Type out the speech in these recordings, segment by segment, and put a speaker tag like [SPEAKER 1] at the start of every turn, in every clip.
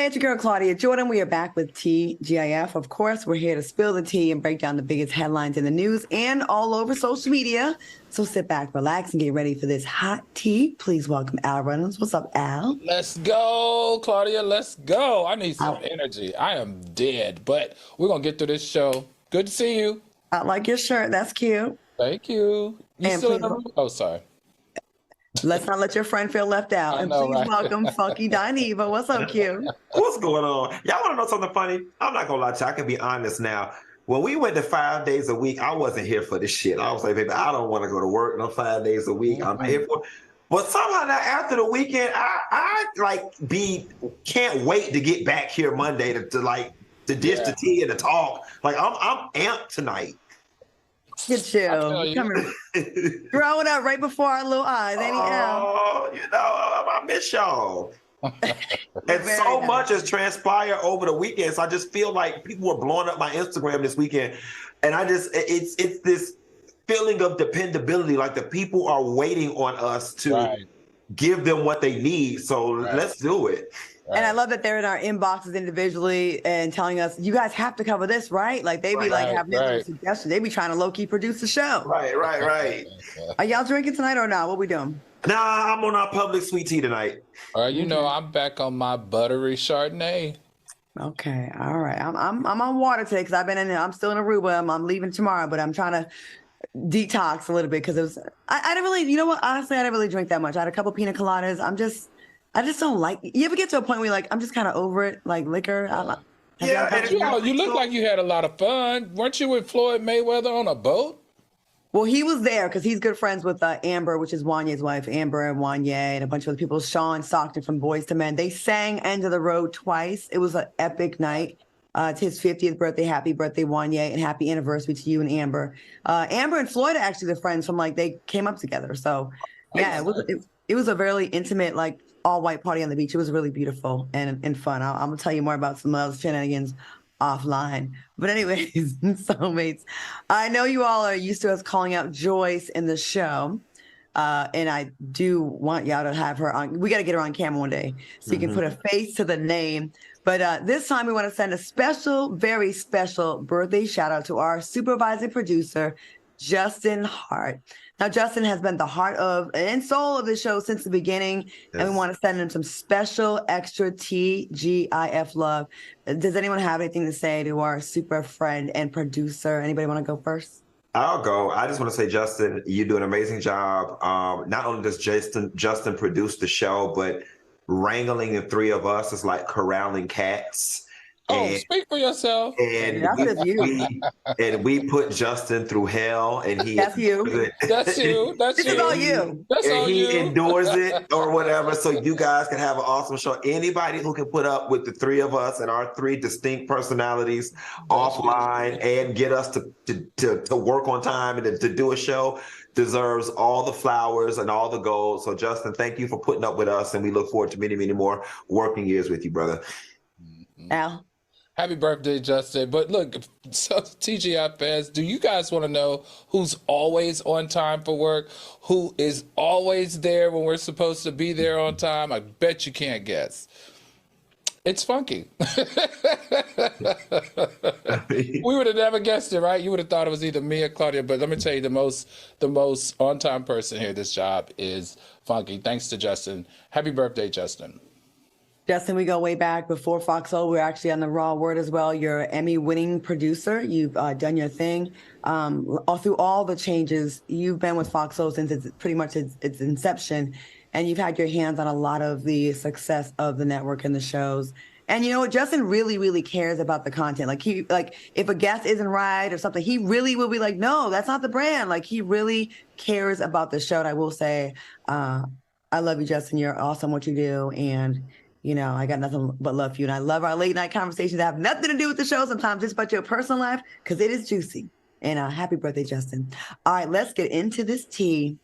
[SPEAKER 1] Hey, it's your girl Claudia Jordan. We are back with TGIF. Of course, we're here to spill the tea and break down the biggest headlines in the news and all over social media. So sit back, relax, and get ready for this hot tea. Please welcome Al Reynolds. What's up, Al?
[SPEAKER 2] Let's go, Claudia. Let's go. I need some
[SPEAKER 1] I,
[SPEAKER 2] energy. I am dead, but we're going to get through this show. Good to see you.
[SPEAKER 1] I like your shirt. That's cute.
[SPEAKER 2] Thank you. You
[SPEAKER 1] And
[SPEAKER 2] still in
[SPEAKER 1] please,
[SPEAKER 2] the room? Oh, sorry.
[SPEAKER 1] let's not let your friend feel left out.
[SPEAKER 2] I
[SPEAKER 1] And
[SPEAKER 2] know,
[SPEAKER 1] please
[SPEAKER 2] right?
[SPEAKER 1] welcome Funky Dineva. What's up, Q?
[SPEAKER 3] What's going on? Y'all want to know something funny? I'm not gonna lie to you. I can be honest now. When we went to 5 days a week, I wasn't here for this shit. I was like, baby, I don't want to go to work no 5 days a week. I'm here for. But somehow now after the weekend, I like can't wait to get back here Monday to dish the tea and to talk. Like I'm amped tonight.
[SPEAKER 1] Get you. Coming, growing up right before our little eyes, ain't he, Al?
[SPEAKER 3] Oh, I miss y'all. And
[SPEAKER 1] Very
[SPEAKER 3] so
[SPEAKER 1] nice.
[SPEAKER 3] much has transpired over the weekend. So I just feel like people were blowing up my Instagram this weekend. And it's this feeling of dependability. Like the people are waiting on us to give them what they need. So let's do it.
[SPEAKER 1] And I love that they're in our inboxes individually and telling us, you guys have to cover this, right? Like they be having their little suggestions. They be trying to low-key produce the show.
[SPEAKER 3] Right.
[SPEAKER 1] Are y'all drinking tonight or not? What we doing?
[SPEAKER 3] Nah, I'm on our public sweet tea tonight.
[SPEAKER 2] You know, I'm back on my buttery Chardonnay.
[SPEAKER 1] Okay, all right. I'm on water today because I've been in there. I'm still in Aruba. I'm leaving tomorrow, but I'm trying to detox a little bit because it was. I didn't really, you know what? Honestly, I didn't really drink that much. I had a couple pina coladas. I just don't like. You ever get to a point where you're like, I'm just kind of over it, like liquor.
[SPEAKER 2] You look like you had a lot of fun. Weren't you with Floyd Mayweather on a boat?
[SPEAKER 1] Well, he was there because he's good friends with Amber, which is Wanye's wife, Amber and Wanye, and a bunch of other people. Sean Stockton from Boys to Men. They sang "End of the Road" twice. It was an epic night. It's his 50th birthday. Happy birthday, Wanye, and happy anniversary to you and Amber. Amber and Floyd are actually the friends from they came up together. So, yeah, it was a very intimate, all-white party on the beach. It was really beautiful and fun. I'm going to tell you more about some of those shenanigans offline. But anyways, soulmates, I know you all are used to us calling out Joyce in the show. And I do want y'all to have her on. We got to get her on camera one day so you can put a face to the name. But this time we want to send a special, very special birthday shout out to our supervising producer, Justin Hart. Now, Justin has been the heart of and soul of the show since the beginning, and we want to send him some special extra TGIF love. Does anyone have anything to say to our super friend and producer? Anybody want to go first?
[SPEAKER 3] I'll go. I just want to say, Justin, you do an amazing job. Not only does Justin produce the show, but wrangling the three of us is like corralling cats.
[SPEAKER 2] Speak for yourself.
[SPEAKER 3] And we put Justin through hell, and he
[SPEAKER 1] That's you.
[SPEAKER 2] That's you. That's
[SPEAKER 1] this is all you.
[SPEAKER 2] That's all you.
[SPEAKER 3] He endures it or whatever, so you guys can have an awesome show. Anybody who can put up with the three of us and our three distinct personalities offline and get us to work on time and to do a show deserves all the flowers and all the gold. So, Justin, thank you for putting up with us, and we look forward to many, many more working years with you, brother.
[SPEAKER 1] Al?
[SPEAKER 2] Happy birthday, Justin. But look, so TGI fans, do you guys want to know who's always on time for work? Who is always there when we're supposed to be there on time? I bet you can't guess. It's Funky. We would have never guessed it, right? You would have thought it was either me or Claudia. But let me tell you, the most on-time person here at this job is Funky. Thanks to Justin. Happy birthday, Justin.
[SPEAKER 1] Justin, we go way back before FOXSOUL. We're actually on the Raw Word as well. You're an Emmy-winning producer. You've done your thing. All through all the changes, you've been with FOXSOUL since it's pretty much its inception, and you've had your hands on a lot of the success of the network and the shows. And you know what? Justin really, really cares about the content. If a guest isn't right or something, he really will be like, no, that's not the brand. He really cares about the show. And I will say, I love you, Justin. You're awesome what you do. And I got nothing but love for you. And I love our late night conversations that have nothing to do with the show sometimes, just about your personal life, because it is juicy. And happy birthday, Justin. All right, let's get into this tea.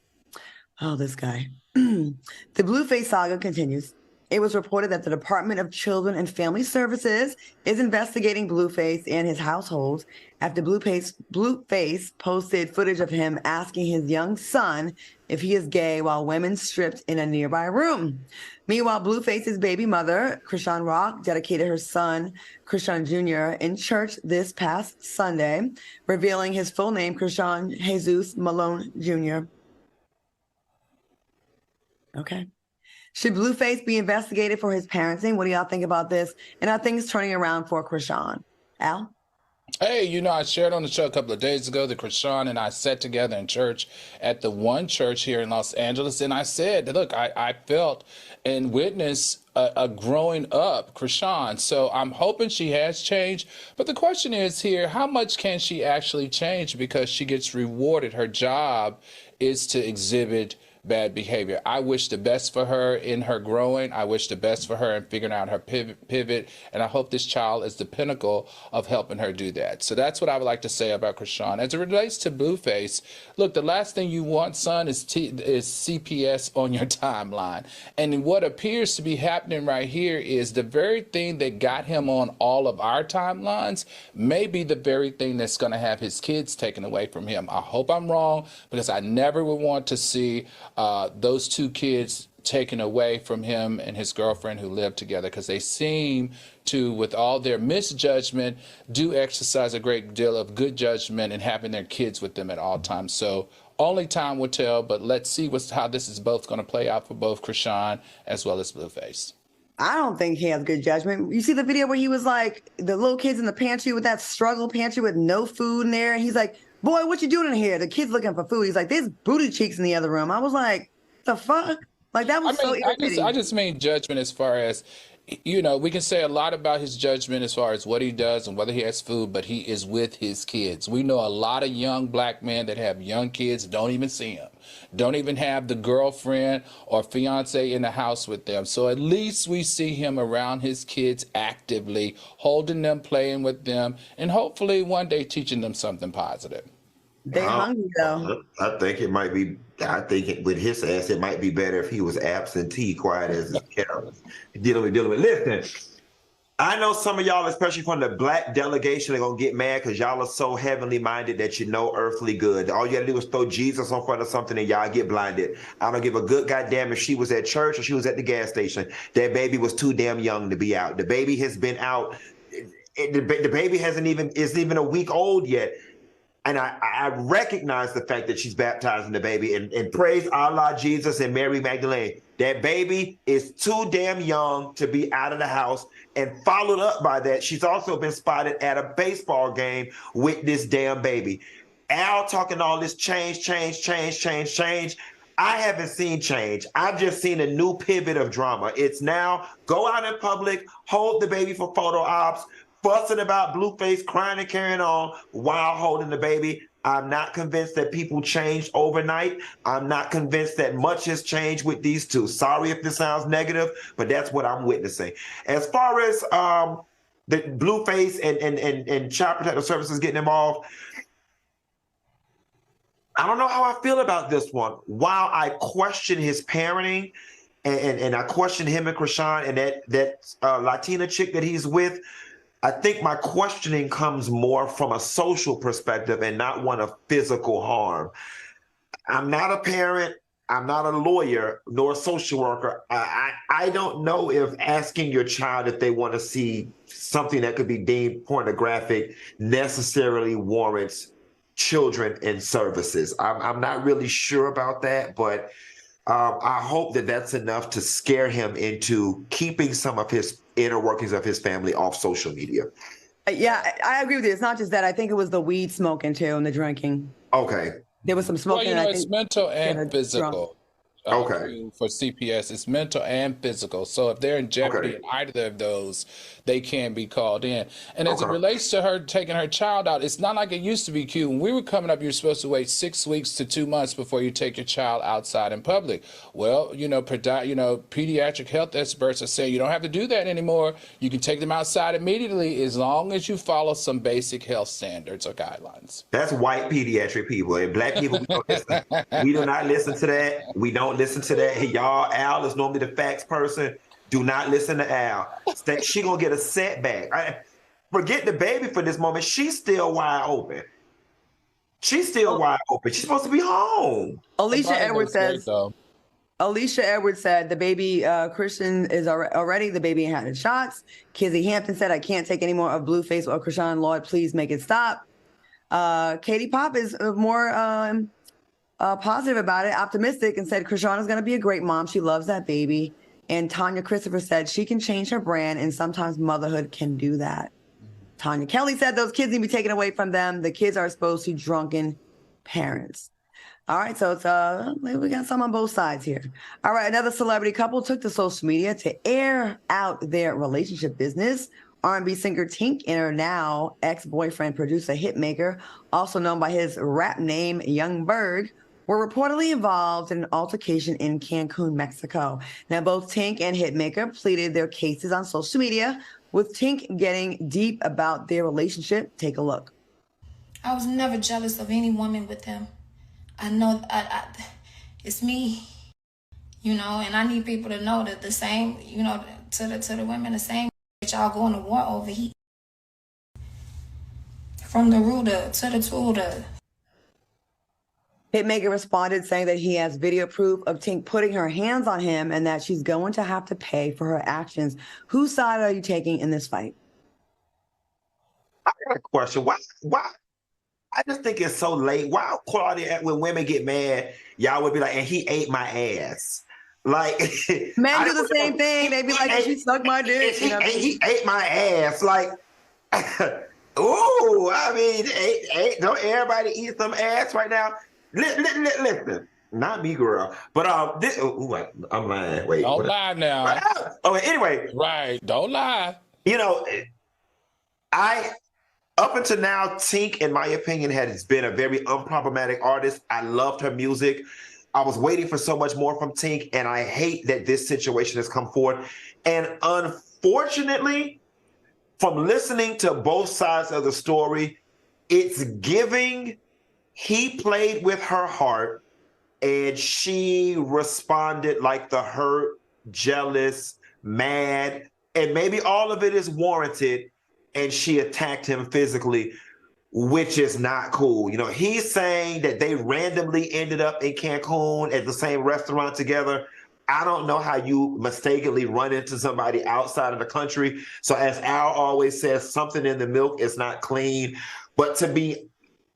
[SPEAKER 1] Oh, this guy. The Blueface saga continues. It was reported that the Department of Children and Family Services is investigating Blueface and his household after Blueface posted footage of him asking his young son if he is gay while women stripped in a nearby room. Meanwhile, Blueface's baby mother, Chrisean Rock, dedicated her son, Chrisean Jr., in church this past Sunday, revealing his full name, Chrisean Jesus Malone Jr. Okay. Should Blueface be investigated for his parenting? What do y'all think about this? And are things turning around for Chrisean? Al?
[SPEAKER 2] Hey, you know, I shared on the show a couple of days ago that Chrisean and I sat together in church at the one church here in Los Angeles. And I said, look, I felt and witnessed a growing up Chrisean. So I'm hoping she has changed. But the question is here, how much can she actually change because she gets rewarded? Her job is to exhibit bad behavior. I wish the best for her in her growing. I wish the best for her in figuring out her pivot. And I hope this child is the pinnacle of helping her do that. So that's what I would like to say about Chrisean. As it relates to Blueface, look, the last thing you want, son, is CPS on your timeline. And what appears to be happening right here is the very thing that got him on all of our timelines may be the very thing that's going to have his kids taken away from him. I hope I'm wrong, because I never would want to see those two kids taken away from him and his girlfriend who lived together, because they seem to, with all their misjudgment, do exercise a great deal of good judgment and having their kids with them at all times. So only time will tell, but let's see how this is both going to play out for both Chrisean as well as Blueface.
[SPEAKER 1] I don't think he has good judgment. You see the video where he was like, the little kids in the pantry with that struggle pantry with no food in there. And he's like, boy, what you doing in here? The kid's looking for food. He's like, there's booty cheeks in the other room. I was like, the fuck? Like, that was so irritating.
[SPEAKER 2] I just mean judgment as far as, you know, we can say a lot about his judgment as far as what he does and whether he has food, but he is with his kids. We know a lot of young black men that have young kids, don't even see him, don't even have the girlfriend or fiance in the house with them. So at least we see him around his kids actively, holding them, playing with them, and hopefully one day teaching them something positive.
[SPEAKER 1] They're hungry, though.
[SPEAKER 3] I think it might be. I think with his ass, it might be better if he was absentee, quiet as a cat, dealing with. Listen, I know some of y'all, especially from the black delegation, are gonna get mad because y'all are so heavenly minded that you know earthly good. All you gotta do is throw Jesus in front of something and y'all get blinded. I don't give a good goddamn if she was at church or she was at the gas station. That baby was too damn young to be out. The baby has been out. The baby isn't even a week old yet. And I recognize the fact that she's baptizing the baby, and praise Allah, Jesus, and Mary Magdalene. That baby is too damn young to be out of the house. And followed up by that, she's also been spotted at a baseball game with this damn baby. Al talking all this change. I haven't seen change. I've just seen a new pivot of drama. It's now go out in public, hold the baby for photo ops, fussing about Blueface, crying and carrying on while holding the baby. I'm not convinced that people changed overnight. I'm not convinced that much has changed with these two. Sorry if this sounds negative, but that's what I'm witnessing. As far as the Blueface and Child Protective Services getting involved, I don't know how I feel about this one. While I question his parenting and I question him and Chrisean and that Latina chick that he's with, I think my questioning comes more from a social perspective and not one of physical harm. I'm not a parent. I'm not a lawyer nor a social worker. I don't know if asking your child if they want to see something that could be deemed pornographic necessarily warrants children in services. I'm not really sure about that, but I hope that that's enough to scare him into keeping some of his inner workings of his family off social media.
[SPEAKER 1] Yeah, I agree with you. It's not just that. I think it was the weed smoking too and the drinking.
[SPEAKER 3] Okay.
[SPEAKER 1] There was some smoking.
[SPEAKER 2] Well, you know, it's mental and physical.
[SPEAKER 3] Okay.
[SPEAKER 2] For CPS, it's mental and physical. So if they're in jeopardy in either of those, they can be called in. And as it relates to her taking her child out, it's not like it used to be, Q. When we were coming up, you're supposed to wait 6 weeks to 2 months before you take your child outside in public. Well, pediatric health experts are saying you don't have to do that anymore. You can take them outside immediately as long as you follow some basic health standards or guidelines.
[SPEAKER 3] That's white pediatric people. And black people, we don't listen. We do not listen to that. We don't listen to that. Hey, y'all, Al is normally the facts person. Do not listen to Al. She gonna get a setback. Forget the baby for this moment. She's still wide open. She's still wide open. She's supposed to be home.
[SPEAKER 1] Alicia Edwards says. Alicia Edwards said the baby Christian is already the baby had shots. Kizzy Hampton said, I can't take any more of Blueface or Chrisean. Lord, please make it stop. Katie Pop is more positive about it, optimistic, and said Chrisean is going to be a great mom. She loves that baby. And Tanya Christopher said she can change her brand, and sometimes motherhood can do that. Tanya Kelly said those kids need to be taken away from them. The kids are exposed to drunken parents. All right, so it's we got some on both sides here. All right, another celebrity couple took to social media to air out their relationship business. R&B singer Tink and her now ex-boyfriend, producer Hitmaker, also known by his rap name Young Berg, were reportedly involved in an altercation in Cancun, Mexico. Now, both Tink and Hitmaker pleaded their cases on social media, with Tink getting deep about their relationship. Take a look.
[SPEAKER 4] I was never jealous of any woman with him. I know it's me, you know, and I need people to know that the same, you know, to the women, the same that y'all going to war over. From the rooter to the tutor.
[SPEAKER 1] Hitmaker responded saying that he has video proof of Tink putting her hands on him and that she's going to have to pay for her actions. Whose side are you taking in this fight?
[SPEAKER 3] I got a question. Why? I just think it's so late. Why, Claudia, when women get mad, y'all would be like, and he ate my ass. Like,
[SPEAKER 1] men do the same thing. They be like, she sucked my dick.
[SPEAKER 3] He ate my ass. Like, ooh, I mean, don't everybody eat some ass right now? Listen, not me, girl. But I'm lying. Wait,
[SPEAKER 2] don't lie now.
[SPEAKER 3] Oh, anyway,
[SPEAKER 2] right? Don't lie.
[SPEAKER 3] You know, up until now, Tink, in my opinion, has been a very unproblematic artist. I loved her music. I was waiting for so much more from Tink, and I hate that this situation has come forward. And unfortunately, from listening to both sides of the story, it's giving he played with her heart, and she responded like the hurt, jealous, mad, and maybe all of it is warranted, and she attacked him physically, which is not cool. You know, he's saying that they randomly ended up in Cancun at the same restaurant together. I don't know how you mistakenly run into somebody outside of the country. So as Al always says, something in the milk is not clean. But to be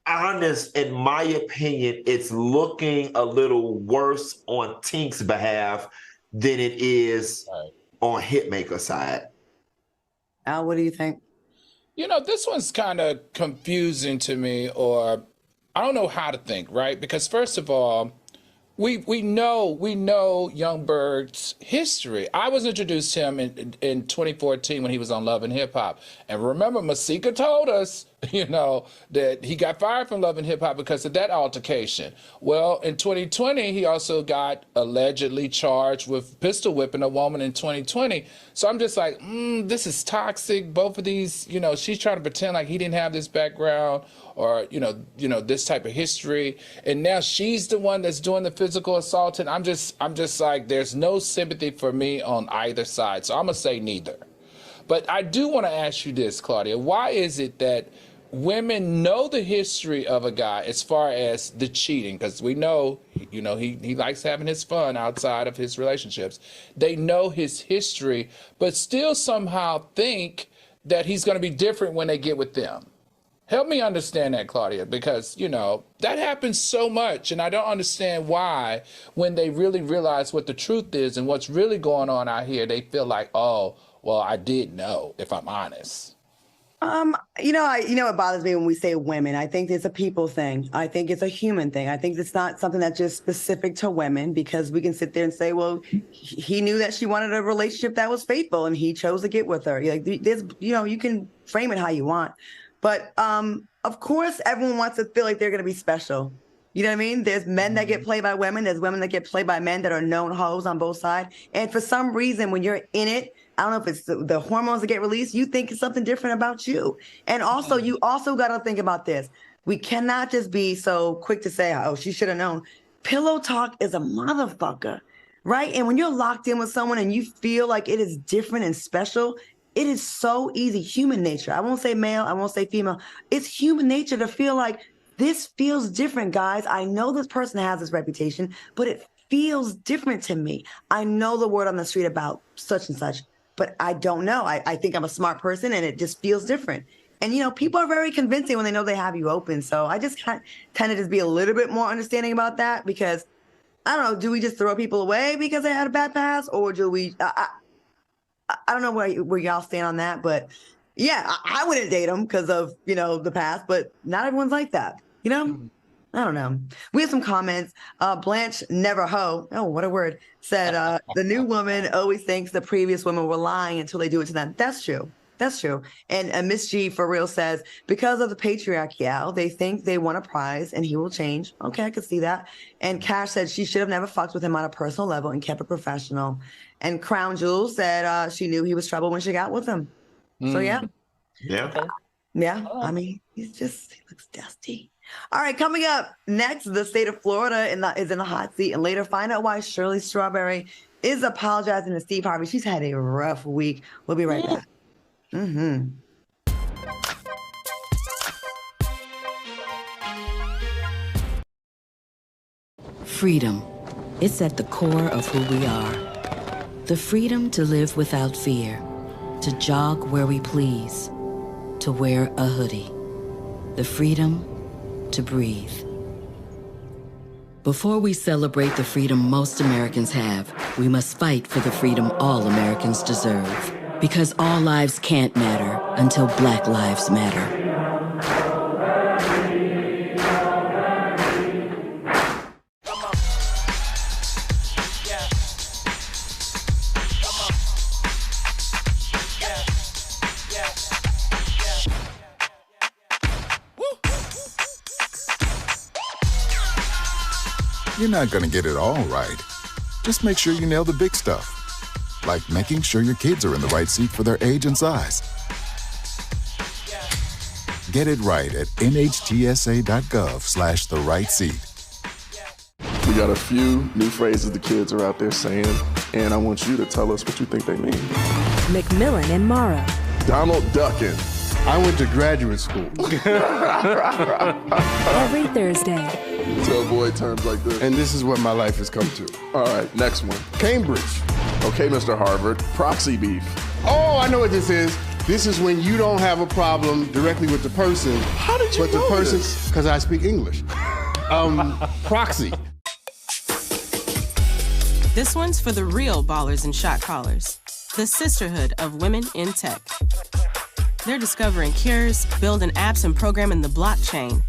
[SPEAKER 3] honest, in my opinion, it's looking a little worse on Tink's behalf than it is on Hitmaker's side.
[SPEAKER 1] Al, what do you think?
[SPEAKER 2] You know, this one's kind of confusing to me, or I don't know how to think, right? Because first of all, we know Young Berg's history. I was introduced to him in 2014 when he was on Love and Hip Hop. And remember, Masika told us, you know, that he got fired from Love and Hip Hop because of that altercation. Well, in 2020, he also got allegedly charged with pistol whipping a woman in 2020. So I'm just like, this is toxic. Both of these, you know, she's trying to pretend like he didn't have this background or, you know, this type of history. And now she's the one that's doing the physical assault. And I'm just like, there's no sympathy for me on either side. So I'm going to say neither. But I do want to ask you this, Claudia. Why is it that women know the history of a guy as far as the cheating? Because we know, you know, he likes having his fun outside of his relationships. They know his history, but still somehow think that he's going to be different when they get with them. Help me understand that, Claudia, because, you know, that happens so much. And I don't understand why, when they really realize what the truth is and what's really going on out here, they feel like, oh, well, I did know, if I'm honest.
[SPEAKER 1] You know, it bothers me when we say women. I think it's a people thing. I think it's a human thing. I think it's not something that's just specific to women, because we can sit there and say, well, he knew that she wanted a relationship that was faithful and he chose to get with her. Like, there's, you know, you can frame it how you want. But of course, everyone wants to feel like they're going to be special. You know what I mean? There's men that get played by women. There's women that get played by men that are known hoes on both sides. And for some reason, when you're in it, I don't know if it's the hormones that get released, you think it's something different about you. And also, you also got to think about this. We cannot just be so quick to say, oh, she should have known. Pillow talk is a motherfucker. right? And when you're locked in with someone and you feel like it is different and special, it is so easy. Human nature. I won't say male, I won't say female. It's human nature to feel like this feels different, guys. I know this person has this reputation, but it feels different to me. I know the word on the street about such and such, but I don't know. I think I'm a smart person and it just feels different. And, people are very convincing when they know they have you open. So I just tend to just be a little bit more understanding about that because, I don't know, do we just throw people away because they had a bad past? Or do we, I don't know where y'all stand on that. But yeah, I wouldn't date them because of, the past. But not everyone's like that, I don't know. We have some comments. Blanche Never Ho, oh, what a word, said the new woman always thinks the previous women were lying until they do it to them. That's true. That's true. And Miss G for real says, because of the patriarchy, Al, they think they want a prize and he will change. Okay, I could see that. And Cash said she should have never fucked with him on a personal level and kept it professional. And Crown Jewel said she knew he was trouble when she got with him. So yeah.
[SPEAKER 3] Yeah.
[SPEAKER 1] Yeah. I mean, he looks dusty. All right, coming up next, the state of Florida is in the hot seat, and later find out why Shirley Strawberry is apologizing to Steve Harvey. She's had a rough week. We'll be right back.
[SPEAKER 5] Freedom. It's at the core of who we are. The freedom to live without fear, to jog where we please, to wear a hoodie. The freedom to breathe. Before we celebrate the freedom most Americans have, we must fight for the freedom all Americans deserve. Because all lives can't matter until Black lives matter.
[SPEAKER 6] You're not gonna get it all right. Just make sure you nail the big stuff. Like making sure your kids are in the right seat for their age and size. Get it right at nhtsa.gov/the right seat.
[SPEAKER 7] We got a few new phrases the kids are out there saying, and I want you to tell us what you think they mean.
[SPEAKER 8] McMillan and Mara.
[SPEAKER 7] Donald Duckin.
[SPEAKER 9] I went to graduate school.
[SPEAKER 8] Every Thursday.
[SPEAKER 7] To avoid terms like this.
[SPEAKER 9] And this is what my life has come to.
[SPEAKER 7] All right, next one.
[SPEAKER 9] Cambridge.
[SPEAKER 7] Okay, Mr. Harvard, proxy beef.
[SPEAKER 9] Oh, I know what this is. This is when you don't have a problem directly with the person.
[SPEAKER 7] How did you know this?
[SPEAKER 9] Because I speak English. Proxy.
[SPEAKER 10] This one's for the real ballers and shot callers. The Sisterhood of Women in Tech. They're discovering cures, building apps, and programming the blockchain.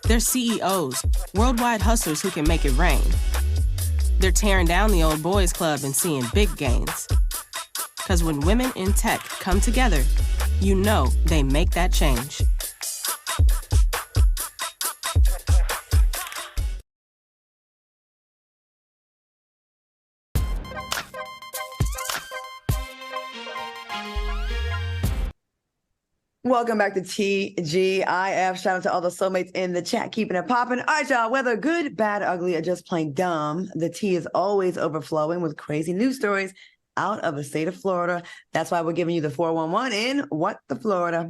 [SPEAKER 10] They're CEOs, worldwide hustlers who can make it rain. They're tearing down the old boys club and seeing big gains. Because when women in tech come together, you know they make that change.
[SPEAKER 1] Welcome back to TGIF. Shout out to all the soulmates in the chat, keeping it popping. All right, y'all, whether good, bad, ugly, or just plain dumb, the tea is always overflowing with crazy news stories out of the state of Florida. That's why we're giving you the 411 in What the Florida.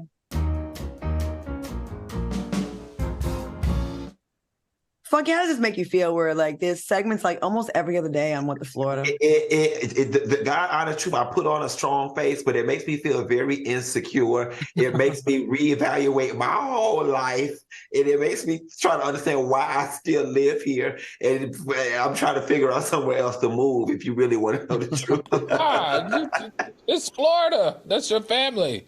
[SPEAKER 1] Fuck, how does this make you feel where like there's segments like almost every other day on What the Florida?
[SPEAKER 3] The God honest truth, I put on a strong face, but it makes me feel very insecure. It makes me reevaluate my whole life. And it makes me try to understand why I still live here. And I'm trying to figure out somewhere else to move if you really want to know the truth.
[SPEAKER 2] It's Florida. That's your family.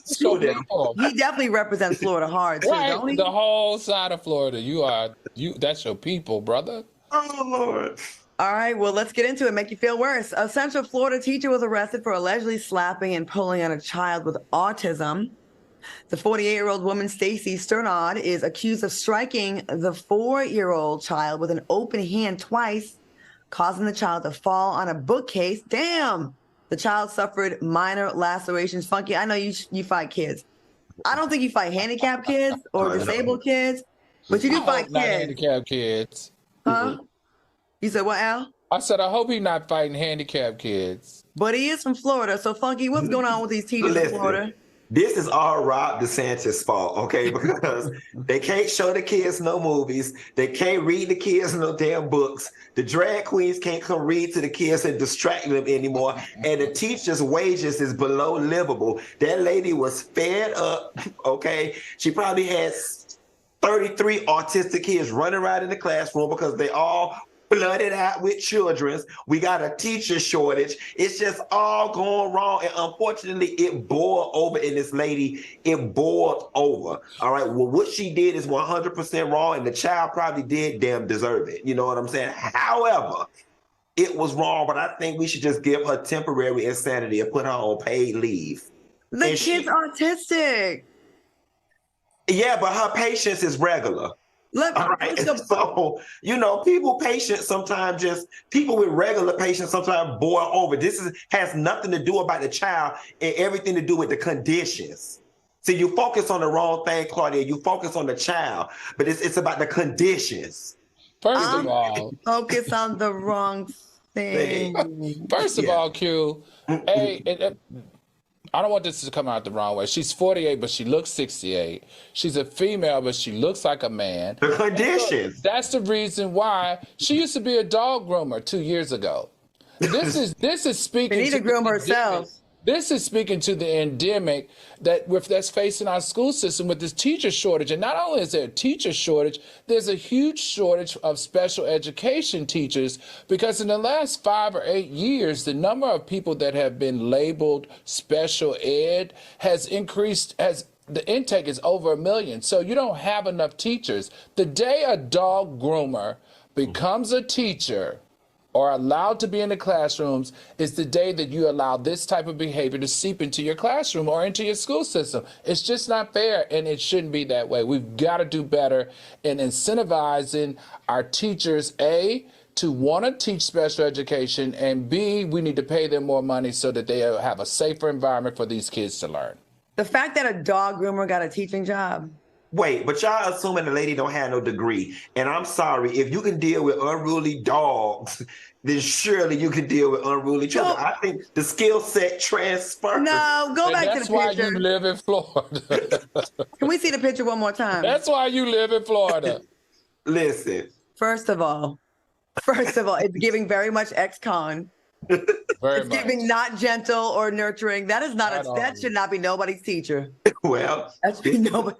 [SPEAKER 2] So
[SPEAKER 1] he definitely represents Florida hard too,
[SPEAKER 2] right,
[SPEAKER 1] don't he?
[SPEAKER 2] the whole side of Florida. That's your people, brother.
[SPEAKER 3] Oh Lord.
[SPEAKER 1] All right, well, let's get into it. Make you feel worse. A Central Florida teacher was arrested for allegedly slapping and pulling on a child with autism. The 48-year-old woman, Stacy Sternod, is accused of striking the 4-year-old child with an open hand twice, causing the child to fall on a bookcase. Damn. The child suffered minor lacerations. Funky, I know you fight kids. I don't think you fight handicapped kids or disabled kids, but you do fight
[SPEAKER 2] not
[SPEAKER 1] kids.
[SPEAKER 2] handicapped kids.
[SPEAKER 1] Huh? You said what, Al?
[SPEAKER 2] I said, I hope he's not fighting handicapped kids.
[SPEAKER 1] But he is from Florida. So, Funky, what's going on with these teachers in Florida?
[SPEAKER 3] This is all Rob DeSantis' fault, okay? Because they can't show the kids no movies. They can't read the kids no damn books. The drag queens can't come read to the kids and distract them anymore. And the teachers' wages is below livable. That lady was fed up, okay? She probably had 33 autistic kids running around in the classroom because they all flooded out with children. We got a teacher shortage. It's just all going wrong. And unfortunately, it boiled over in this lady. It boiled over. All right. Well, what she did is 100% wrong. And the child probably did damn deserve it. You know what I'm saying? However, it was wrong. But I think we should just give her temporary insanity and put her on paid leave.
[SPEAKER 1] The
[SPEAKER 3] and
[SPEAKER 1] kid's autistic.
[SPEAKER 3] Yeah, but her patience is regular. All right. So, you know, people with regular patience sometimes boil over. Has nothing to do about the child and everything to do with the conditions. See, you focus on the wrong thing, Claudia. You focus on the child, but it's about the conditions.
[SPEAKER 2] First of all,
[SPEAKER 1] focus on the wrong thing.
[SPEAKER 2] First of all, Q, I don't want this to come out the wrong way. She's 48, but she looks 68. She's a female, but she looks like a man.
[SPEAKER 3] The conditions.
[SPEAKER 2] That's the reason why she used to be a dog groomer 2 years ago. This is speaking.
[SPEAKER 1] She need to groom herself.
[SPEAKER 2] This is speaking to the endemic that's facing our school system with this teacher shortage. And not only is there a teacher shortage, there's a huge shortage of special education teachers because in the last 5 or 8 years, the number of people that have been labeled special ed has increased the intake is over 1 million. So you don't have enough teachers. The day a dog groomer becomes a teacher or allowed to be in the classrooms is the day that you allow this type of behavior to seep into your classroom or into your school system. It's just not fair, and it shouldn't be that way. We've got to do better in incentivizing our teachers, A, to want to teach special education, and B, we need to pay them more money so that they have a safer environment for these kids to learn.
[SPEAKER 1] The fact that a dog groomer got a teaching job.
[SPEAKER 3] Wait, but y'all assuming the lady don't have no degree. And I'm sorry, if you can deal with unruly dogs, then surely you can deal with unruly children. I think the skill set transfers.
[SPEAKER 1] No, go back to the picture.
[SPEAKER 2] That's why you live in Florida.
[SPEAKER 1] Can we see the picture one more time?
[SPEAKER 2] That's why you live in Florida.
[SPEAKER 3] Listen.
[SPEAKER 1] First of all, it's giving very much ex-con. It's giving not gentle or nurturing. That is that should not be nobody's teacher.
[SPEAKER 3] Well,
[SPEAKER 1] that should be nobody.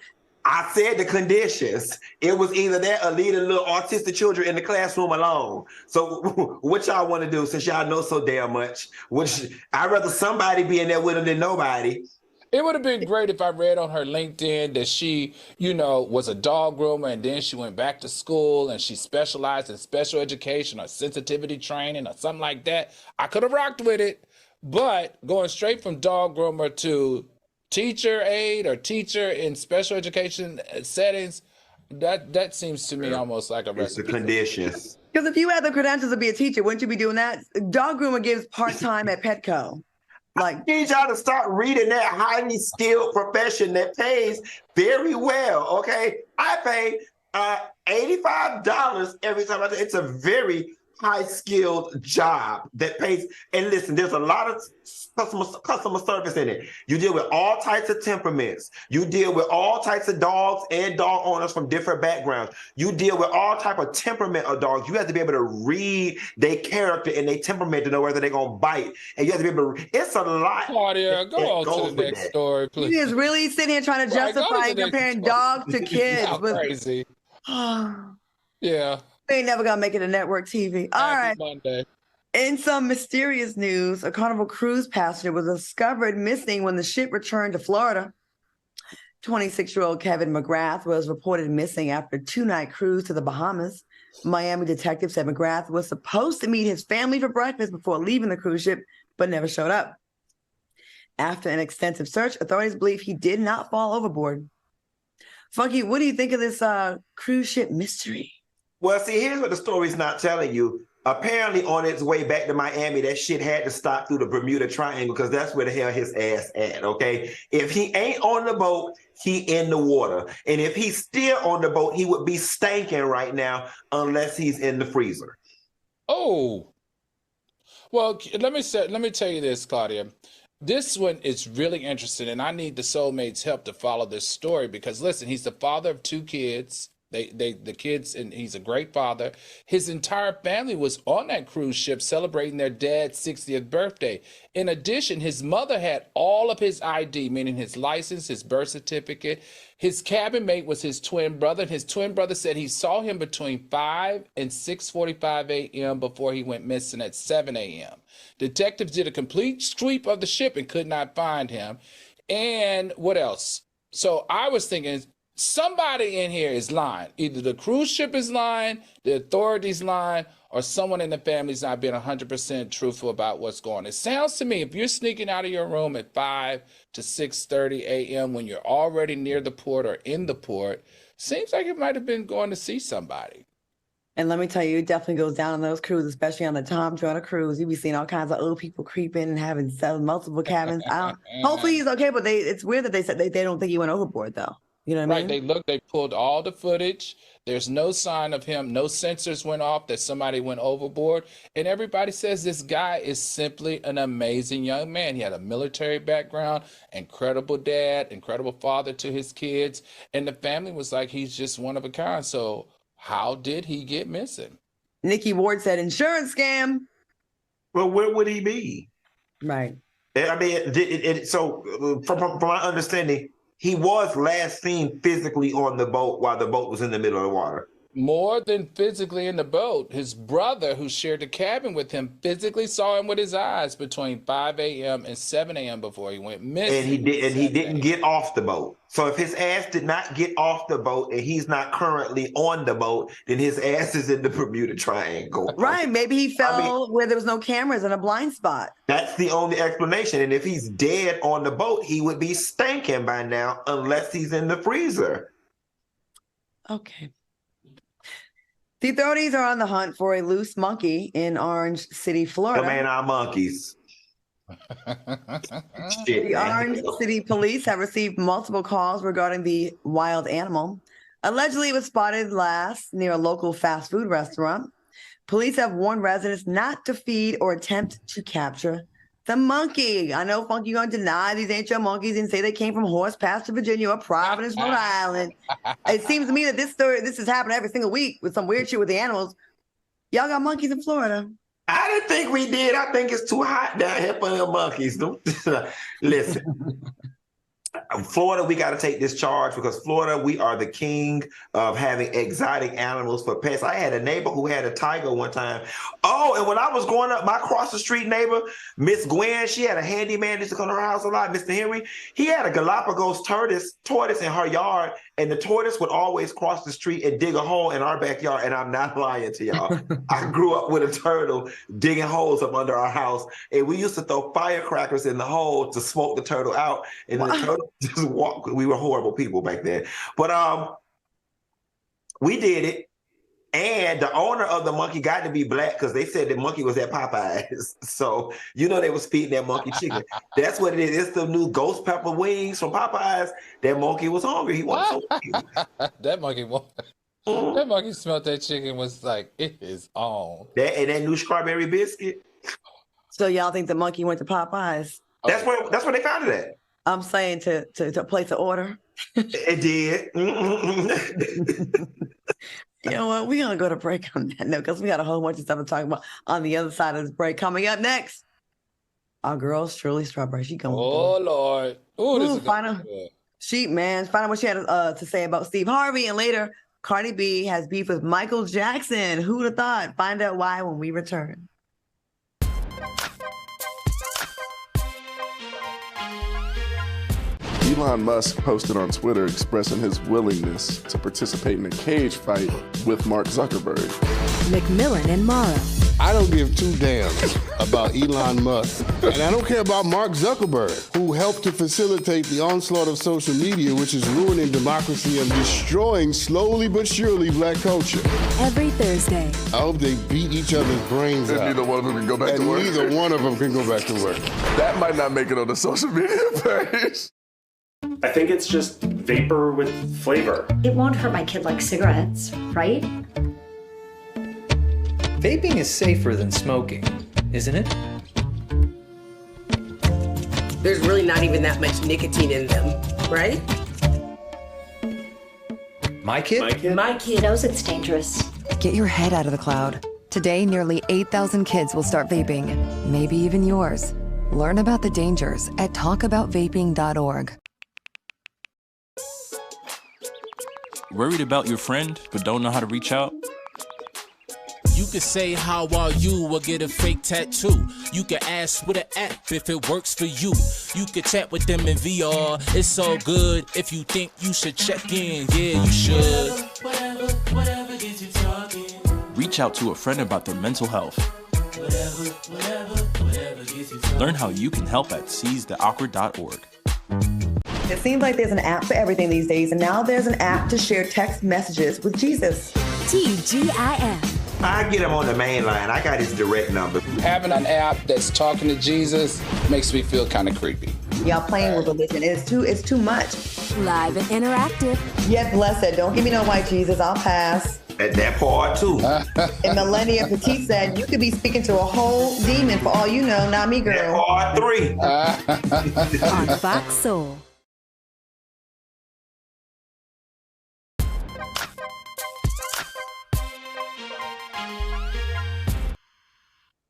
[SPEAKER 3] I said the conditions. It was either that or leave the little autistic children in the classroom alone. So what y'all want to do since y'all know so damn much? I'd rather somebody be in there with them than nobody.
[SPEAKER 2] It would have been great if I read on her LinkedIn that she, was a dog groomer and then she went back to school and she specialized in special education or sensitivity training or something like that. I could have rocked with it, but going straight from dog groomer to teacher aide or teacher in special education settings, that seems to me almost like a recipe.
[SPEAKER 3] It's the conditions.
[SPEAKER 1] Because if you had the credentials to be a teacher, wouldn't you be doing that? Dog groomer gives part-time at Petco.
[SPEAKER 3] I need y'all to start reading that highly skilled profession that pays very well, okay? I pay $85 every time it's a very high-skilled job that pays. And listen, there's a lot of customer service in it. You deal with all types of temperaments. You deal with all types of dogs and dog owners from different backgrounds. You deal with all type of temperament of dogs. You have to be able to read their character and their temperament to know whether they're going to bite. And you have to be able to, it's a lot.
[SPEAKER 2] Claudia, go on to the next story, please.
[SPEAKER 1] He is really sitting here trying to justify comparing dogs to kids.
[SPEAKER 2] Crazy. Yeah.
[SPEAKER 1] They ain't never gonna make it to network TV. All right.
[SPEAKER 2] Monday.
[SPEAKER 1] In some mysterious news, a Carnival cruise passenger was discovered missing when the ship returned to Florida. 26-year-old Kevin McGrath was reported missing after a 2-night cruise to the Bahamas. Miami detectives said McGrath was supposed to meet his family for breakfast before leaving the cruise ship, but never showed up. After an extensive search, authorities believe he did not fall overboard. Funky, what do you think of this cruise ship mystery?
[SPEAKER 3] Well, see, here's what the story's not telling you. Apparently, on its way back to Miami, that shit had to stop through the Bermuda Triangle because that's where the hell his ass at, okay? If he ain't on the boat, he in the water. And if he's still on the boat, he would be stinking right now unless he's in the freezer.
[SPEAKER 2] Oh, well, let me tell you this, Claudia. This one is really interesting, and I need the soulmates' help to follow this story because listen, he's the father of 2 kids. The kids, and he's a great father. His entire family was on that cruise ship celebrating their dad's 60th birthday. In addition, his mother had all of his ID, meaning his license, his birth certificate. His cabin mate was his twin brother, and his twin brother said he saw him between 5 and 6:45 a.m. before he went missing at 7 a.m. Detectives did a complete sweep of the ship and could not find him. And what else? So I was thinking, somebody in here is lying. Either the cruise ship is lying, the authorities lying, or someone in the family's not being 100% truthful about what's going on. It sounds to me, if you're sneaking out of your room at 5 to 6:30 a.m. when you're already near the port or in the port, seems like it might have been going to see somebody.
[SPEAKER 1] And let me tell you, it definitely goes down on those cruises, especially on the Tom Joyner cruise. You be seeing all kinds of old people creeping and having multiple cabins. Hopefully he's okay, but it's weird that they said they don't think he went overboard, though. You know what I mean?
[SPEAKER 2] They pulled all the footage. There's no sign of him. No sensors went off that somebody went overboard. And everybody says this guy is simply an amazing young man. He had a military background, incredible dad, incredible father to his kids. And the family was like, he's just one of a kind. So how did he get missing?
[SPEAKER 1] Nikki Ward said, insurance scam.
[SPEAKER 3] Well, where would he be?
[SPEAKER 1] Right.
[SPEAKER 3] I mean, so from my understanding, he was last seen physically on the boat while the boat was in the middle of the water.
[SPEAKER 2] More than physically in the boat, his brother, who shared the cabin with him, physically saw him with his eyes between 5 a.m. and 7 a.m. before he went missing.
[SPEAKER 3] And he didn't get off the boat. So if his ass did not get off the boat and he's not currently on the boat, then his ass is in the Bermuda Triangle.
[SPEAKER 1] Right. Maybe he fell where there was no cameras in a blind spot.
[SPEAKER 3] That's the only explanation. And if he's dead on the boat, he would be stinking by now unless he's in the freezer.
[SPEAKER 1] Okay. The authorities are on the hunt for a loose monkey in Orange City, Florida.
[SPEAKER 3] The man are monkeys.
[SPEAKER 1] The Orange City police have received multiple calls regarding the wild animal. Allegedly, it was spotted last near a local fast food restaurant. Police have warned residents not to feed or attempt to capture the monkey. I know Funky going to deny these ain't your monkeys and say they came from Horse Pass to Virginia or Providence, Rhode Island. It seems to me that this is happening every single week with some weird shit with the animals. Y'all got monkeys in Florida.
[SPEAKER 3] I didn't think we did. I think it's too hot down here for the monkeys. Listen. Florida, we got to take this charge because Florida, we are the king of having exotic animals for pets. I had a neighbor who had a tiger one time. Oh, and when I was growing up, my across the street neighbor, Miss Gwen, she had a handyman that used to come to her house a lot, Mr. Henry. He had a Galapagos tortoise in her yard, and the tortoise would always cross the street and dig a hole in our backyard. And I'm not lying to y'all. I grew up with a turtle digging holes up under our house, and we used to throw firecrackers in the hole to smoke the turtle out, and then the turtle just walk. We were horrible people back then, but we did it. And the owner of the monkey got to be black because they said the monkey was at Popeyes. So, they was feeding that monkey chicken. That's what it is. It's the new ghost pepper wings from Popeyes. That monkey was hungry. He wasn't so cute.
[SPEAKER 2] That monkey smelled that chicken, was like, it is on.
[SPEAKER 3] That new strawberry biscuit.
[SPEAKER 1] So y'all think the monkey went to Popeyes?
[SPEAKER 3] That's where they found it at.
[SPEAKER 1] I'm saying to place an order.
[SPEAKER 3] It did.
[SPEAKER 1] You know what? We're going to go to break on that note because we got a whole bunch of stuff to talk about on the other side of this break. Coming up next, our girl, Shirley Strawberry. She going.
[SPEAKER 2] Oh, Lord. Ooh, this is
[SPEAKER 1] final. Find out what she had to say about Steve Harvey. And later, Cardi B has beef with Michael Jackson. Who'd have thought? Find out why when we return.
[SPEAKER 7] Elon Musk posted on Twitter expressing his willingness to participate in a cage fight with Mark Zuckerberg.
[SPEAKER 8] McMillan and Mara.
[SPEAKER 9] I don't give two damns about Elon Musk. And I don't care about Mark Zuckerberg, who helped to facilitate the onslaught of social media, which is ruining democracy and destroying, slowly but surely, black culture.
[SPEAKER 8] Every Thursday.
[SPEAKER 9] I hope they beat each other's brains out.
[SPEAKER 7] Neither one of them can go back to work.
[SPEAKER 9] Neither one of them can go back to work.
[SPEAKER 7] That might not make it on the social media page.
[SPEAKER 11] I think it's just vapor with flavor.
[SPEAKER 12] It won't hurt my kid like cigarettes, right? Vaping is safer than smoking, isn't it?
[SPEAKER 13] There's really not even that much nicotine in them, right?
[SPEAKER 12] My kid?
[SPEAKER 14] My kid knows it's dangerous.
[SPEAKER 15] Get your head out of the cloud. Today, nearly 8,000 kids will start vaping, maybe even yours. Learn about the dangers at talkaboutvaping.org.
[SPEAKER 16] Worried about your friend, but don't know how to reach out?
[SPEAKER 17] You can say how are you or get a fake tattoo. You can ask with an app if it works for you. You can chat with them in VR. It's so good. If you think you should check in, yeah, you should. Whatever gets you talking.
[SPEAKER 16] Reach out to a friend about their mental health.
[SPEAKER 17] Whatever gets you talking.
[SPEAKER 16] Learn how you can help at seizetheawkward.org.
[SPEAKER 1] It seems like there's an app for everything these days, and now there's an app to share text messages with Jesus.
[SPEAKER 8] TGIF.
[SPEAKER 3] I get him on the main line. I got his direct number.
[SPEAKER 2] Having an app that's talking to Jesus makes me feel kind of creepy.
[SPEAKER 1] Y'all playing with religion. It's too much.
[SPEAKER 8] Live and interactive.
[SPEAKER 1] Yet blessed. Don't give me no white Jesus. I'll pass.
[SPEAKER 3] At that part, too.
[SPEAKER 1] And Millennia Petite said, you could be speaking to a whole demon for all you know. Not me, girl.
[SPEAKER 3] That part 3.
[SPEAKER 8] On FOXSOUL.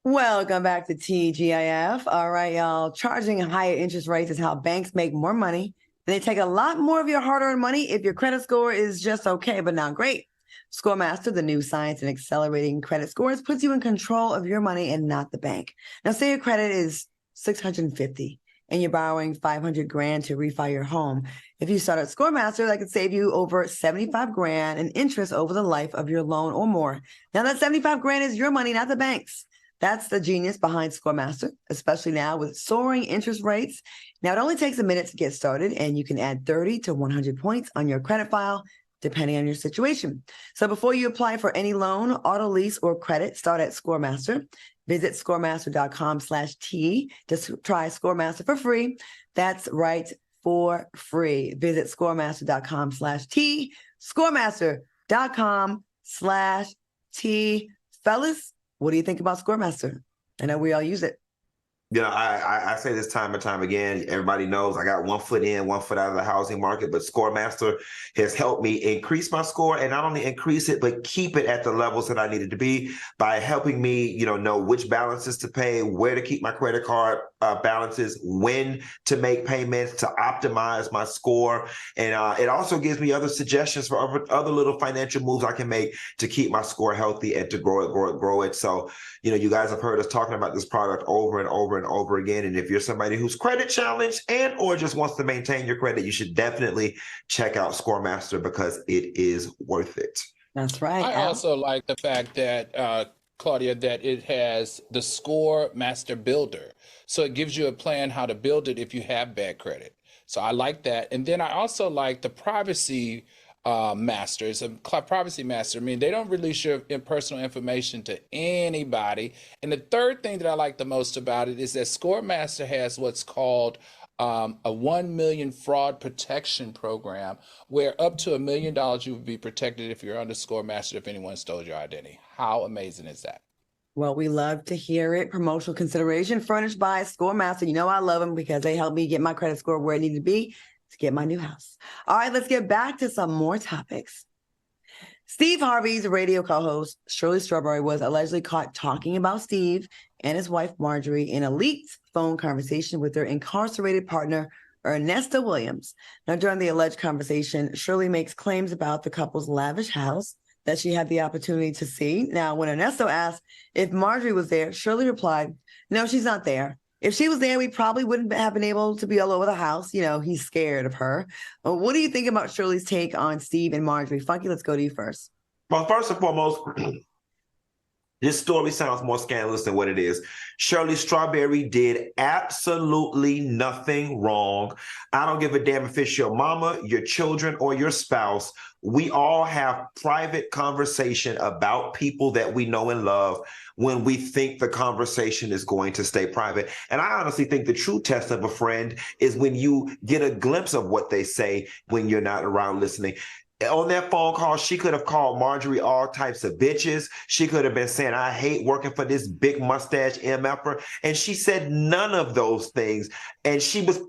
[SPEAKER 1] Welcome back to TGIF. All right, y'all. Charging higher interest rates is how banks make more money. They take a lot more of your hard-earned money if your credit score is just okay, but not great. ScoreMaster, the new science in accelerating credit scores, puts you in control of your money and not the bank. Now, say your credit is 650 and you're borrowing 500 grand to refi your home. If you start at ScoreMaster, that could save you over 75 grand in interest over the life of your loan or more. Now, that 75 grand is your money, not the bank's. That's the genius behind ScoreMaster, especially now with soaring interest rates. Now, it only takes a minute to get started, and you can add 30 to 100 points on your credit file, depending on your situation. So before you apply for any loan, auto lease, or credit, start at ScoreMaster. Visit scoremaster.com/T to try ScoreMaster for free. That's right, for free. Visit scoremaster.com/T, scoremaster.com/T. Fellas, what do you think about ScoreMaster? I know we all use it.
[SPEAKER 3] You know, I say this time and time again, everybody knows I got one foot in, one foot out of the housing market, but ScoreMaster has helped me increase my score, and not only increase it, but keep it at the levels that I needed to be by helping me, know which balances to pay, where to keep my credit card balances, when to make payments, to optimize my score. And it also gives me other suggestions for other little financial moves I can make to keep my score healthy and to grow it. So, you guys have heard us talking about this product over and over and over again. And if you're somebody who's credit challenged and or just wants to maintain your credit, you should definitely check out ScoreMaster because it is worth it.
[SPEAKER 1] That's right.
[SPEAKER 2] I also like the fact that, Claudia, that it has the ScoreMaster Builder. So it gives you a plan how to build it if you have bad credit. So I like that. And then I also like the privacy master. It's a privacy master. I mean, they don't release your personal information to anybody. And the third thing that I like the most about it is that ScoreMaster has what's called a 1 million fraud protection program, where up to $1 million you would be protected if you're under ScoreMaster if anyone stole your identity. How amazing is that?
[SPEAKER 1] Well, we love to hear it. Promotional consideration furnished by ScoreMaster. You know I love them because they help me get my credit score where it needed to be to get my new house. All right, let's get back to some more topics. Steve Harvey's radio co-host, Shirley Strawberry, was allegedly caught talking about Steve and his wife, Marjorie, in a leaked phone conversation with their incarcerated partner, Ernesto Williams. Now, during the alleged conversation, Shirley makes claims about the couple's lavish house that she had the opportunity to see. Now, when Ernesto asked if Marjorie was there, Shirley replied, no, she's not there. If she was there, we probably wouldn't have been able to be all over the house. He's scared of her. Well, what do you think about Shirley's take on Steve and Marjorie? Funky, let's go to you first.
[SPEAKER 3] Well, first and foremost, this story sounds more scandalous than what it is. Shirley Strawberry did absolutely nothing wrong. I don't give a damn if it's your mama, your children, or your spouse. We all have private conversation about people that we know and love when we think the conversation is going to stay private. And I honestly think the true test of a friend is when you get a glimpse of what they say when you're not around listening. On that phone call, she could have called Marjorie all types of bitches. She could have been saying, I hate working for this big mustache MFer. And she said none of those things. And she was,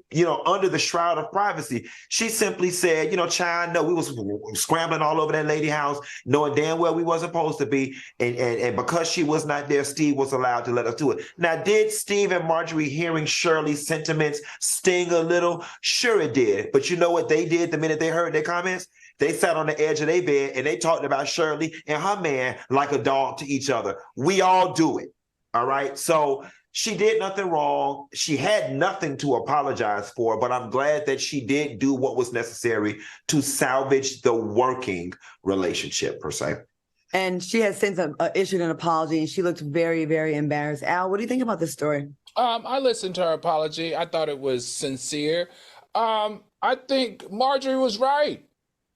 [SPEAKER 3] under the shroud of privacy. She simply said, child, no, we was scrambling all over that lady house, knowing damn well we wasn't supposed to be. And because she was not there, Steve was allowed to let us do it. Now, did Steve and Marjorie hearing Shirley's sentiments sting a little? Sure it did. But you know what they did the minute they heard their comments? They sat on the edge of their bed and they talked about Shirley and her man like a dog to each other. We all do it. All right. So she did nothing wrong. She had nothing to apologize for, but I'm glad that she did do what was necessary to salvage the working relationship, per se.
[SPEAKER 1] And she has since issued an apology, and she looked very, very embarrassed. Al, what do you think about this story?
[SPEAKER 2] I listened to her apology. I thought it was sincere. I think Marjorie was right.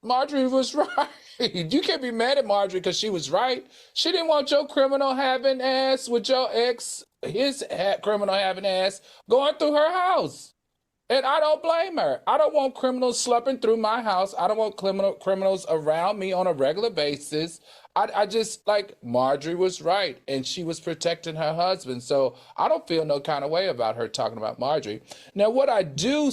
[SPEAKER 2] Marjorie was right. You can't be mad at Marjorie because she was right. She didn't want your criminal having ass with your ex, his criminal having ass going through her house. And I don't blame her. I don't want criminals slumping through my house. I don't want criminals around me on a regular basis. I just, Marjorie was right, and she was protecting her husband. So I don't feel no kind of way about her talking about Marjorie. Now, what I do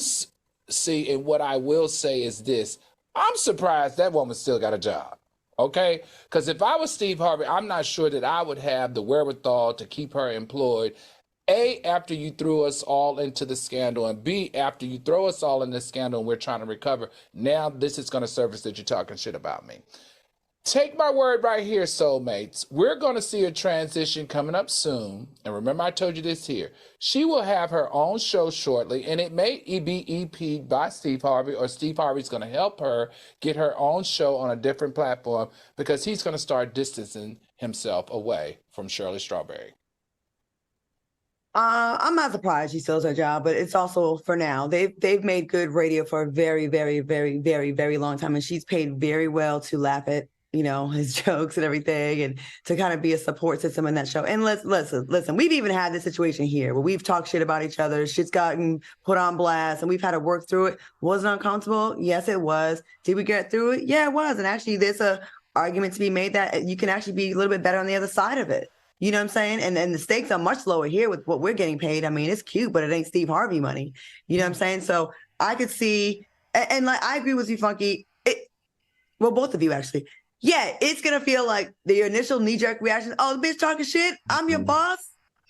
[SPEAKER 2] see and what I will say is this. I'm surprised that woman still got a job, okay? Because if I was Steve Harvey, I'm not sure that I would have the wherewithal to keep her employed. A, after you threw us all into the scandal, and B, after you throw us all in this scandal and we're trying to recover, now this is going to surface that you're talking shit about me. Take my word right here, soulmates. We're going to see a transition coming up soon. And remember, I told you this here. She will have her own show shortly, and it may be EP'd by Steve Harvey, or Steve Harvey's going to help her get her own show on a different platform because he's going to start distancing himself away from Shirley Strawberry.
[SPEAKER 1] I'm not surprised she still has her job, but it's also for now. They've made good radio for a very, very, very, very, very long time, and she's paid very well to laugh at his jokes and everything, and to kind of be a support system in that show. And listen, we've even had this situation here where we've talked shit about each other. Shit's gotten put on blast and we've had to work through it. Was it uncomfortable? Yes, it was. Did we get through it? Yeah, it was. And actually, there's a argument to be made that you can actually be a little bit better on the other side of it. You know what I'm saying? And the stakes are much lower here with what we're getting paid. I mean, it's cute, but it ain't Steve Harvey money. You know what I'm saying? So I could see, and I agree with you, Funky. Both of you actually. Yeah, it's going to feel like the initial knee-jerk reaction, oh, the bitch talking shit, I'm your boss,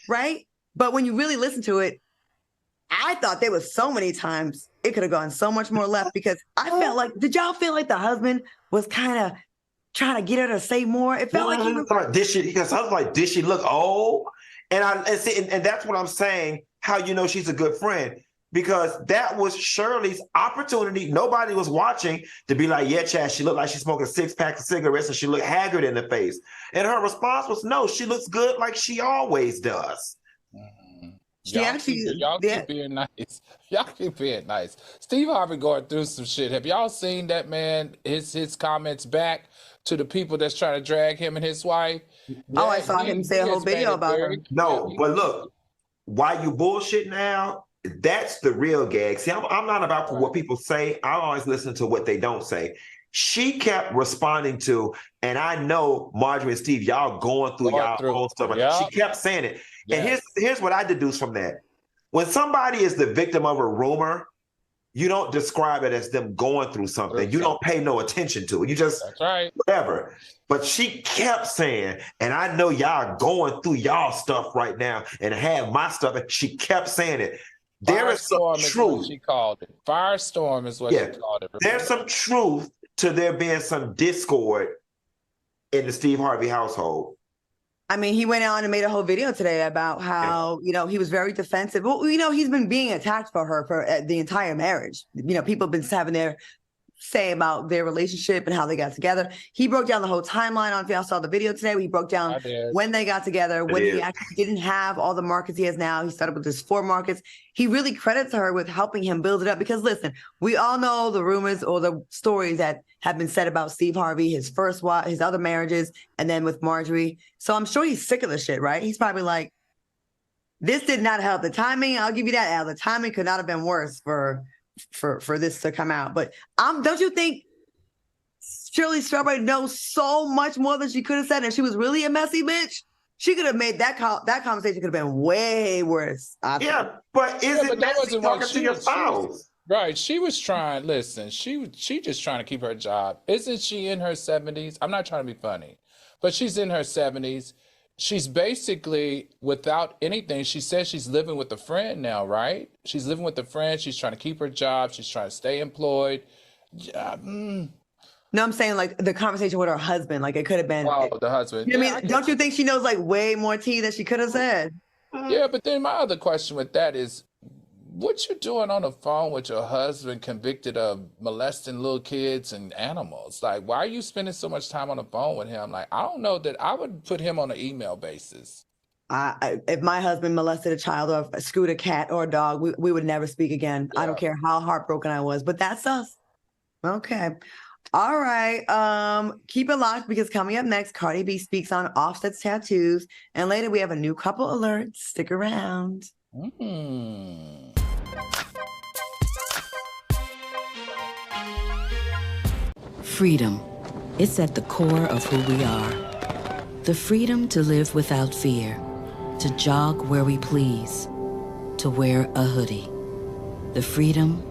[SPEAKER 1] right? But when you really listen to it, I thought there was so many times it could have gone so much more left, because I felt like, did y'all feel like the husband was kind of trying to get her to say more? It felt like he was
[SPEAKER 3] like, because I was like, did she look old? And that's what I'm saying, how you know she's a good friend. Because that was Shirley's opportunity. Nobody was watching to be like, yeah, Chad, she looked like she's smoking 6 packs of cigarettes and she looked haggard in the face. And her response was, no, she looks good like she always does.
[SPEAKER 2] Y'all keep being nice. Y'all keep being nice. Steve Harvey going through some shit. Have y'all seen that man, his comments back to the people that's trying to drag him and his wife?
[SPEAKER 1] Oh, I saw him say a whole video about her.
[SPEAKER 3] No, but look, why you bullshit now? That's the real gag. See, I'm not about what people say. I always listen to what they don't say. She kept responding to, and I know Marjorie and Steve, y'all going through y'all own stuff. Yeah. She kept saying it. Yes. And here's what I deduce from that. When somebody is the victim of a rumor, you don't describe it as them going through something. You don't pay no attention to it. You just, whatever. But she kept saying, and I know y'all going through y'all stuff right now and have my stuff. And she kept saying it. There is some truth.
[SPEAKER 2] She called it. Firestorm is what she called it.
[SPEAKER 3] There's some truth to there being some discord in the Steve Harvey household.
[SPEAKER 1] I mean, he went on and made a whole video today about how, he was very defensive. Well, he's been being attacked for her for the entire marriage. People have been having their say about their relationship and how they got together. He broke down the whole timeline on, if y'all saw the video today, he broke down when they got together, when he actually didn't have all the markets he has now. He started with just 4 markets. He really credits her with helping him build it up, because listen, we all know the rumors or the stories that have been said about Steve Harvey, his first wife, his other marriages, and then with Marjorie. So I'm sure he's sick of the shit, right? He's probably like, this did not help. The timing, I'll give you that, Al. The timing could not have been worse for this to come out. But don't you think Shirley Strawberry knows so much more than she could have said. If she was really a messy bitch, she could have made that conversation could have been way worse.
[SPEAKER 3] But is it messy talking to your spouse?
[SPEAKER 2] Right. She was trying, listen, she just trying to keep her job. Isn't she in her 70s? I'm not trying to be funny, but she's in her 70s. She's basically without anything. She says she's living with a friend now, right? She's living with a friend. She's trying to keep her job. She's trying to stay employed.
[SPEAKER 1] No, I'm saying like the conversation with her husband, like it could have been.
[SPEAKER 2] Oh, the husband.
[SPEAKER 1] I mean, don't you think she knows like way more tea than she could have said?
[SPEAKER 2] Yeah, but then my other question with that is, what you doing on the phone with your husband convicted of molesting little kids and animals? Like, why are you spending so much time on the phone with him? Like, I don't know that I would put him on an email basis.
[SPEAKER 1] If my husband molested a child or screwed a cat or a dog, we would never speak again. Yeah. I don't care how heartbroken I was, but that's us. Okay. All right. Keep it locked because coming up next, Cardi B speaks on Offset's tattoos. And later we have a new couple alerts. Stick around.
[SPEAKER 5] Freedom. It's at the core of who we are. The freedom to live without fear, to jog where we please, to wear a hoodie. The freedom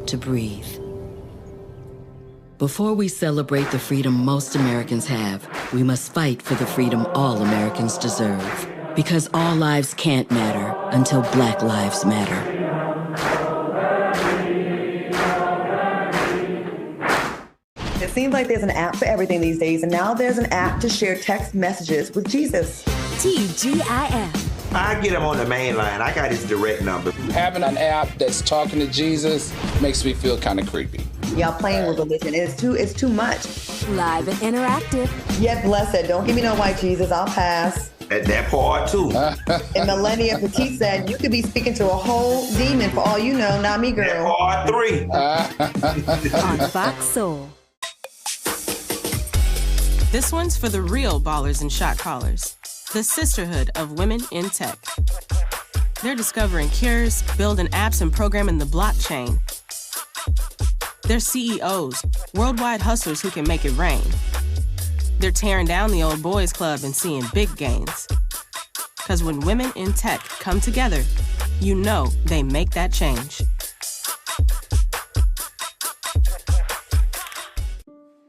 [SPEAKER 5] to breathe. Before we celebrate the freedom most Americans have, we must fight for the freedom all Americans deserve. Because all lives can't matter until Black lives matter.
[SPEAKER 1] It seems like there's an app for everything these days, and now there's an app to share text messages with Jesus.
[SPEAKER 8] TGIF.
[SPEAKER 3] I get him on the main line. I got his direct number.
[SPEAKER 2] Having an app that's talking to Jesus makes me feel kind of creepy.
[SPEAKER 1] Y'all playing with religion. It's too much.
[SPEAKER 8] Live and interactive.
[SPEAKER 1] Yet blessed. Don't give me no white Jesus. I'll pass.
[SPEAKER 3] At that part too.
[SPEAKER 1] And Millennia Petite said you could be speaking to a whole demon for all you know, not me, girl.
[SPEAKER 3] That part 3.
[SPEAKER 8] On FOXSOUL.
[SPEAKER 10] This one's for the real ballers and shot callers. The sisterhood of women in tech. They're discovering cures, building apps, and programming the blockchain. They're CEOs, worldwide hustlers who can make it rain. They're tearing down the old boys club and seeing big gains. Because when women in tech come together, you know they make that change.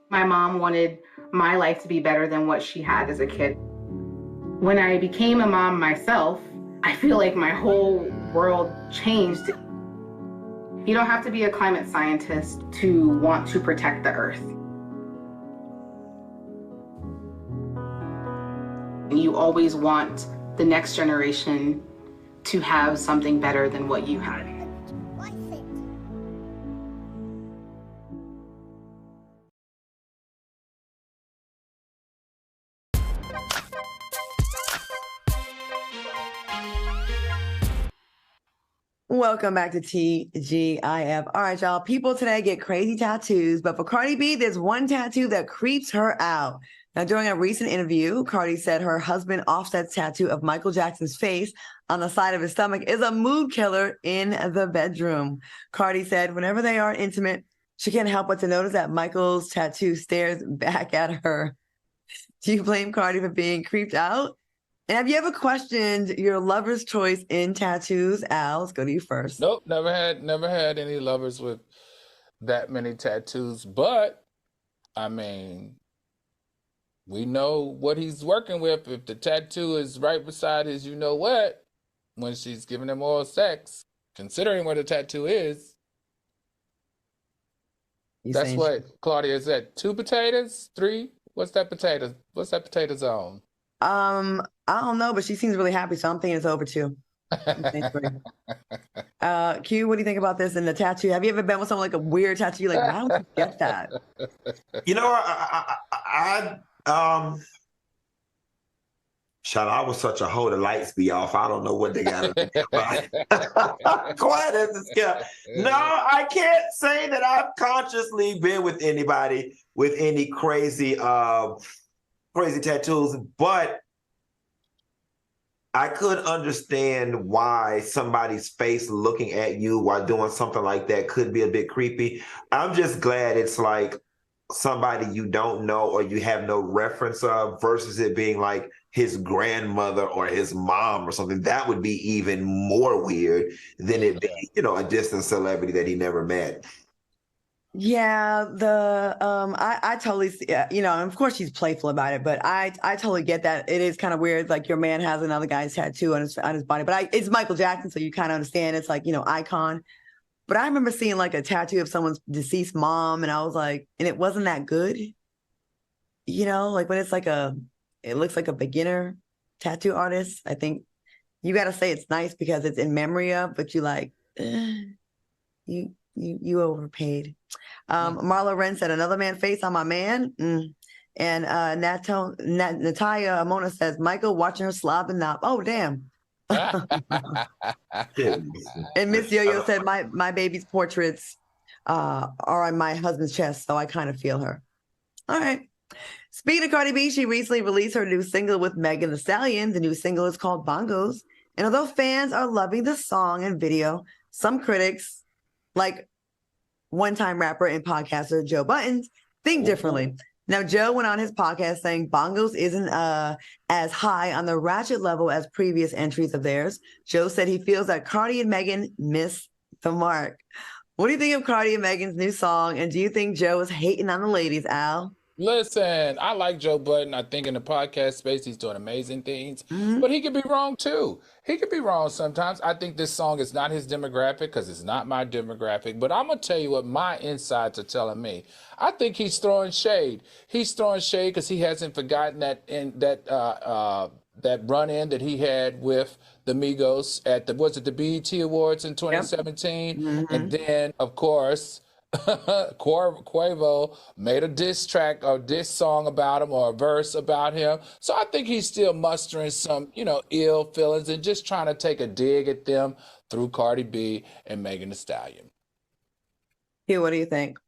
[SPEAKER 14] My mom wanted my life to be better than what she had as a kid. When I became a mom myself, I feel like my whole world changed. You don't have to be a climate scientist to want to protect the earth. You always want the next generation to have something better than what you had.
[SPEAKER 1] Welcome back to TGIF. All right, y'all. People today get crazy tattoos, but for Cardi B, there's one tattoo that creeps her out. Now, during a recent interview, Cardi said her husband Offset's tattoo of Michael Jackson's face on the side of his stomach is a mood killer in the bedroom. Cardi said whenever they are intimate, she can't help but to notice that Michael's tattoo stares back at her. Do you blame Cardi for being creeped out? And have you ever questioned your lover's choice in tattoos? Al, let's go to you first.
[SPEAKER 2] Nope, never had any lovers with that many tattoos. But I mean, we know what he's working with. If the tattoo is right beside his, you know what, when she's giving him oral sex, considering what the tattoo is. That's what Claudia said. 2 potatoes, 3. What's that potato? What's that potato zone?
[SPEAKER 1] I don't know, but she seems really happy, so I'm thinking it's over 2. Q, what do you think about this and the tattoo? Have you ever been with someone like a weird tattoo? You're like, how would you get that?
[SPEAKER 3] You know, Shot, I was such a hoe, the lights be off. I don't know what they got to do. Quiet as a scale. No, I can't say that I've consciously been with anybody with any crazy tattoos, but I could understand why somebody's face looking at you while doing something like that could be a bit creepy. I'm just glad it's like somebody you don't know or you have no reference of versus it being like his grandmother or his mom or something. That would be even more weird than it being, a distant celebrity that he never met.
[SPEAKER 1] Yeah, I totally see, of course she's playful about it, but I totally get that. It is kind of weird, like your man has another guy's tattoo on his body, but it's Michael Jackson, so you kind of understand. It's like, icon. But I remember seeing like a tattoo of someone's deceased mom, and I was like, and it wasn't that good. Like when it's like it looks like a beginner tattoo artist. I think you got to say it's nice because it's in memory of, but you like, you overpaid. Marla Wren said, another man face on my man. And Natalia Mona says, Michael watching her slob and knob. Oh, damn. And Miss Yo-Yo said, my baby's portraits are on my husband's chest, so I kind of feel her. All right. Speaking of Cardi B, she recently released her new single with Megan Thee Stallion. The new single is called Bongos. And although fans are loving the song and video, some critics, like one-time rapper and podcaster Joe Buttons, think differently. Now, Joe went on his podcast saying Bongos isn't as high on the ratchet level as previous entries of theirs. Joe said he feels that Cardi and Megan missed the mark. What do you think of Cardi and Megan's new song? And do you think Joe is hating on the ladies, Al?
[SPEAKER 2] Listen, I like Joe Budden. I think in the podcast space, he's doing amazing things, but he could be wrong too. He could be wrong sometimes. I think this song is not his demographic because it's not my demographic, but I'm going to tell you what my insides are telling me. I think he's throwing shade. He's throwing shade because he hasn't forgotten that run-in that he had with the Migos at the BET Awards in 2017. Yep. And then, of course, Quavo made a diss track or diss song about him or a verse about him. So I think he's still mustering some, ill feelings and just trying to take a dig at them through Cardi B and Megan Thee Stallion.
[SPEAKER 1] Hugh, what do you think?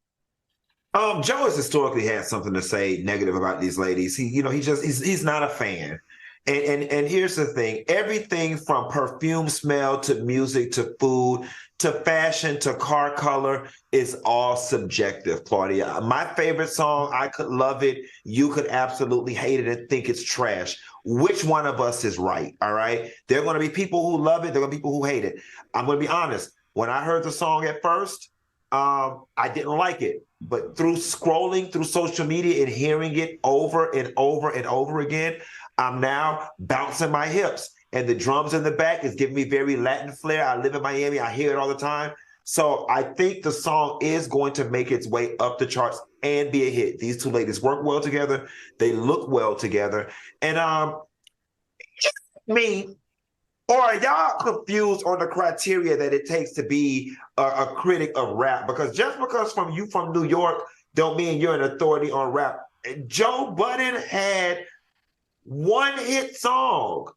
[SPEAKER 3] Joe has historically had something to say negative about these ladies. He's not a fan. And here's the thing, everything from perfume smell to music to food to fashion to car color is all subjective, Claudia. My favorite song, I could love it. You could absolutely hate it and think it's trash. Which one of us is right, all right? There are going to be people who love it. There are going to be people who hate it. I'm going to be honest. When I heard the song at first, I didn't like it. But through scrolling through social media and hearing it over and over and over again, I'm now bouncing my hips. And the drums in the back is giving me very Latin flair. I live in Miami. I hear it all the time. So I think the song is going to make its way up the charts and be a hit. These two ladies work well together. They look well together. And or are y'all confused on the criteria that it takes to be a critic of rap? Because just because you from New York don't mean you're an authority on rap. Joe Budden had one hit song.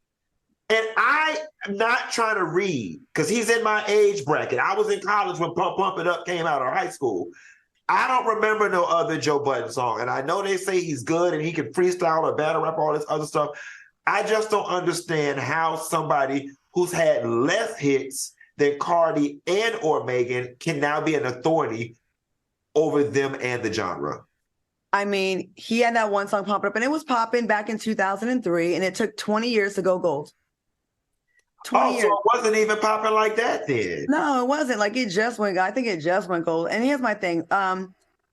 [SPEAKER 3] And I am not trying to read because he's in my age bracket. I was in college when Pump It Up came out, or high school. I don't remember no other Joe Budden song. And I know they say he's good and he can freestyle or battle rap, all this other stuff. I just don't understand how somebody who's had less hits than Cardi and or Megan can now be an authority over them and the genre.
[SPEAKER 1] I mean, he had that one song Pump It Up, and it was popping back in 2003, and it took 20 years to go gold. 20 years.
[SPEAKER 3] So it wasn't even popping like that then?
[SPEAKER 1] No, it wasn't. Like, it just went, I think it just went gold. And here's my thing.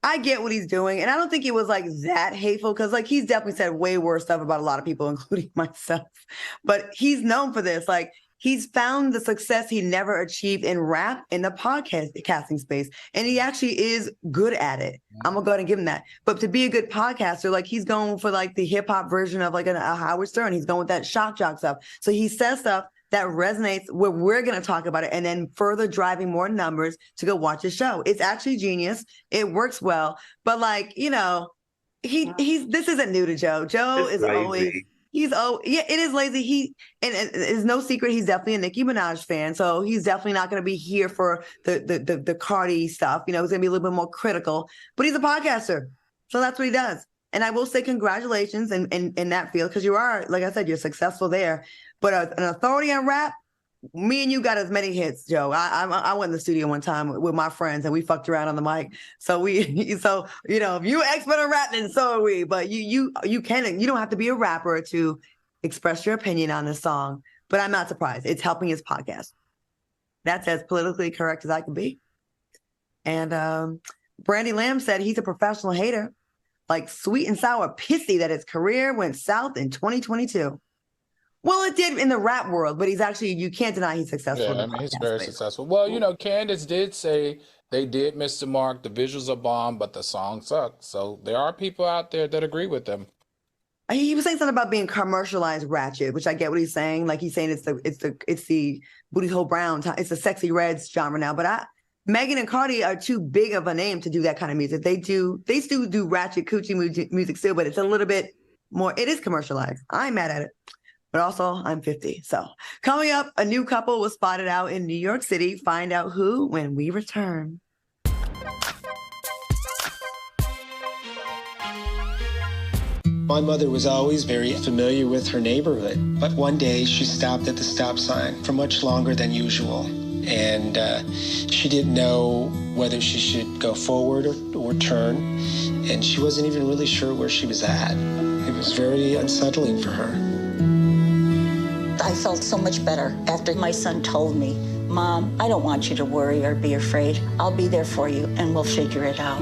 [SPEAKER 1] I get what he's doing, and I don't think it was, like, that hateful, because, like, he's definitely said way worse stuff about a lot of people, including myself. But he's known for this. Like, he's found the success he never achieved in rap in the podcasting space. And he actually is good at it. I'm going to go ahead and give him that. But to be a good podcaster, like, he's going for, like, the hip-hop version of, like, a Howard Stern. He's going with that shock jock stuff. So he says stuff that resonates where we're going to talk about it, and then further driving more numbers to go watch the show. It's actually genius. It works well. But, like, this isn't new to Joe. Joe is always... it is lazy. It's no secret he's definitely a Nicki Minaj fan, so he's definitely not going to be here for the Cardi stuff. He's going to be a little bit more critical, but he's a podcaster, so that's what he does. And I will say congratulations in that field, because you are, like I said, you're successful there. But an authority on rap, me and you got as many hits, Joe. I went in the studio one time with my friends and we fucked around on the mic. So so you know, if you're expert on rap, then so are we. But you don't have to be a rapper to express your opinion on this song. But I'm not surprised. It's helping his podcast. That's as politically correct as I can be. And Brandy Lamb said he's a professional hater, like sweet and sour pissy that his career went south in 2022. Well, it did in the rap world, but you can't deny he's successful.
[SPEAKER 2] Yeah, I mean, he's very successful. Well, you know, Candace did say they did miss the mark. The visuals are bomb, but the song sucked. So there are people out there that agree with them.
[SPEAKER 1] He was saying something about being commercialized ratchet, which I get what he's saying. Like he's saying it's the booty hole brown, it's the sexy reds genre now. But Megan and Cardi are too big of a name to do that kind of music. They still do ratchet coochie music still, but it's a little bit more. It is commercialized. I'm mad at it. But also, I'm 50. So coming up, a new couple was spotted out in New York City. Find out who when we return.
[SPEAKER 18] My mother was always very familiar with her neighborhood, but one day she stopped at the stop sign for much longer than usual. And she didn't know whether she should go forward or turn, and she wasn't even really sure where she was at. It was very unsettling for her.
[SPEAKER 19] I felt so much better after my son told me, Mom, I don't want you to worry or be afraid. I'll be there for you and we'll figure it out.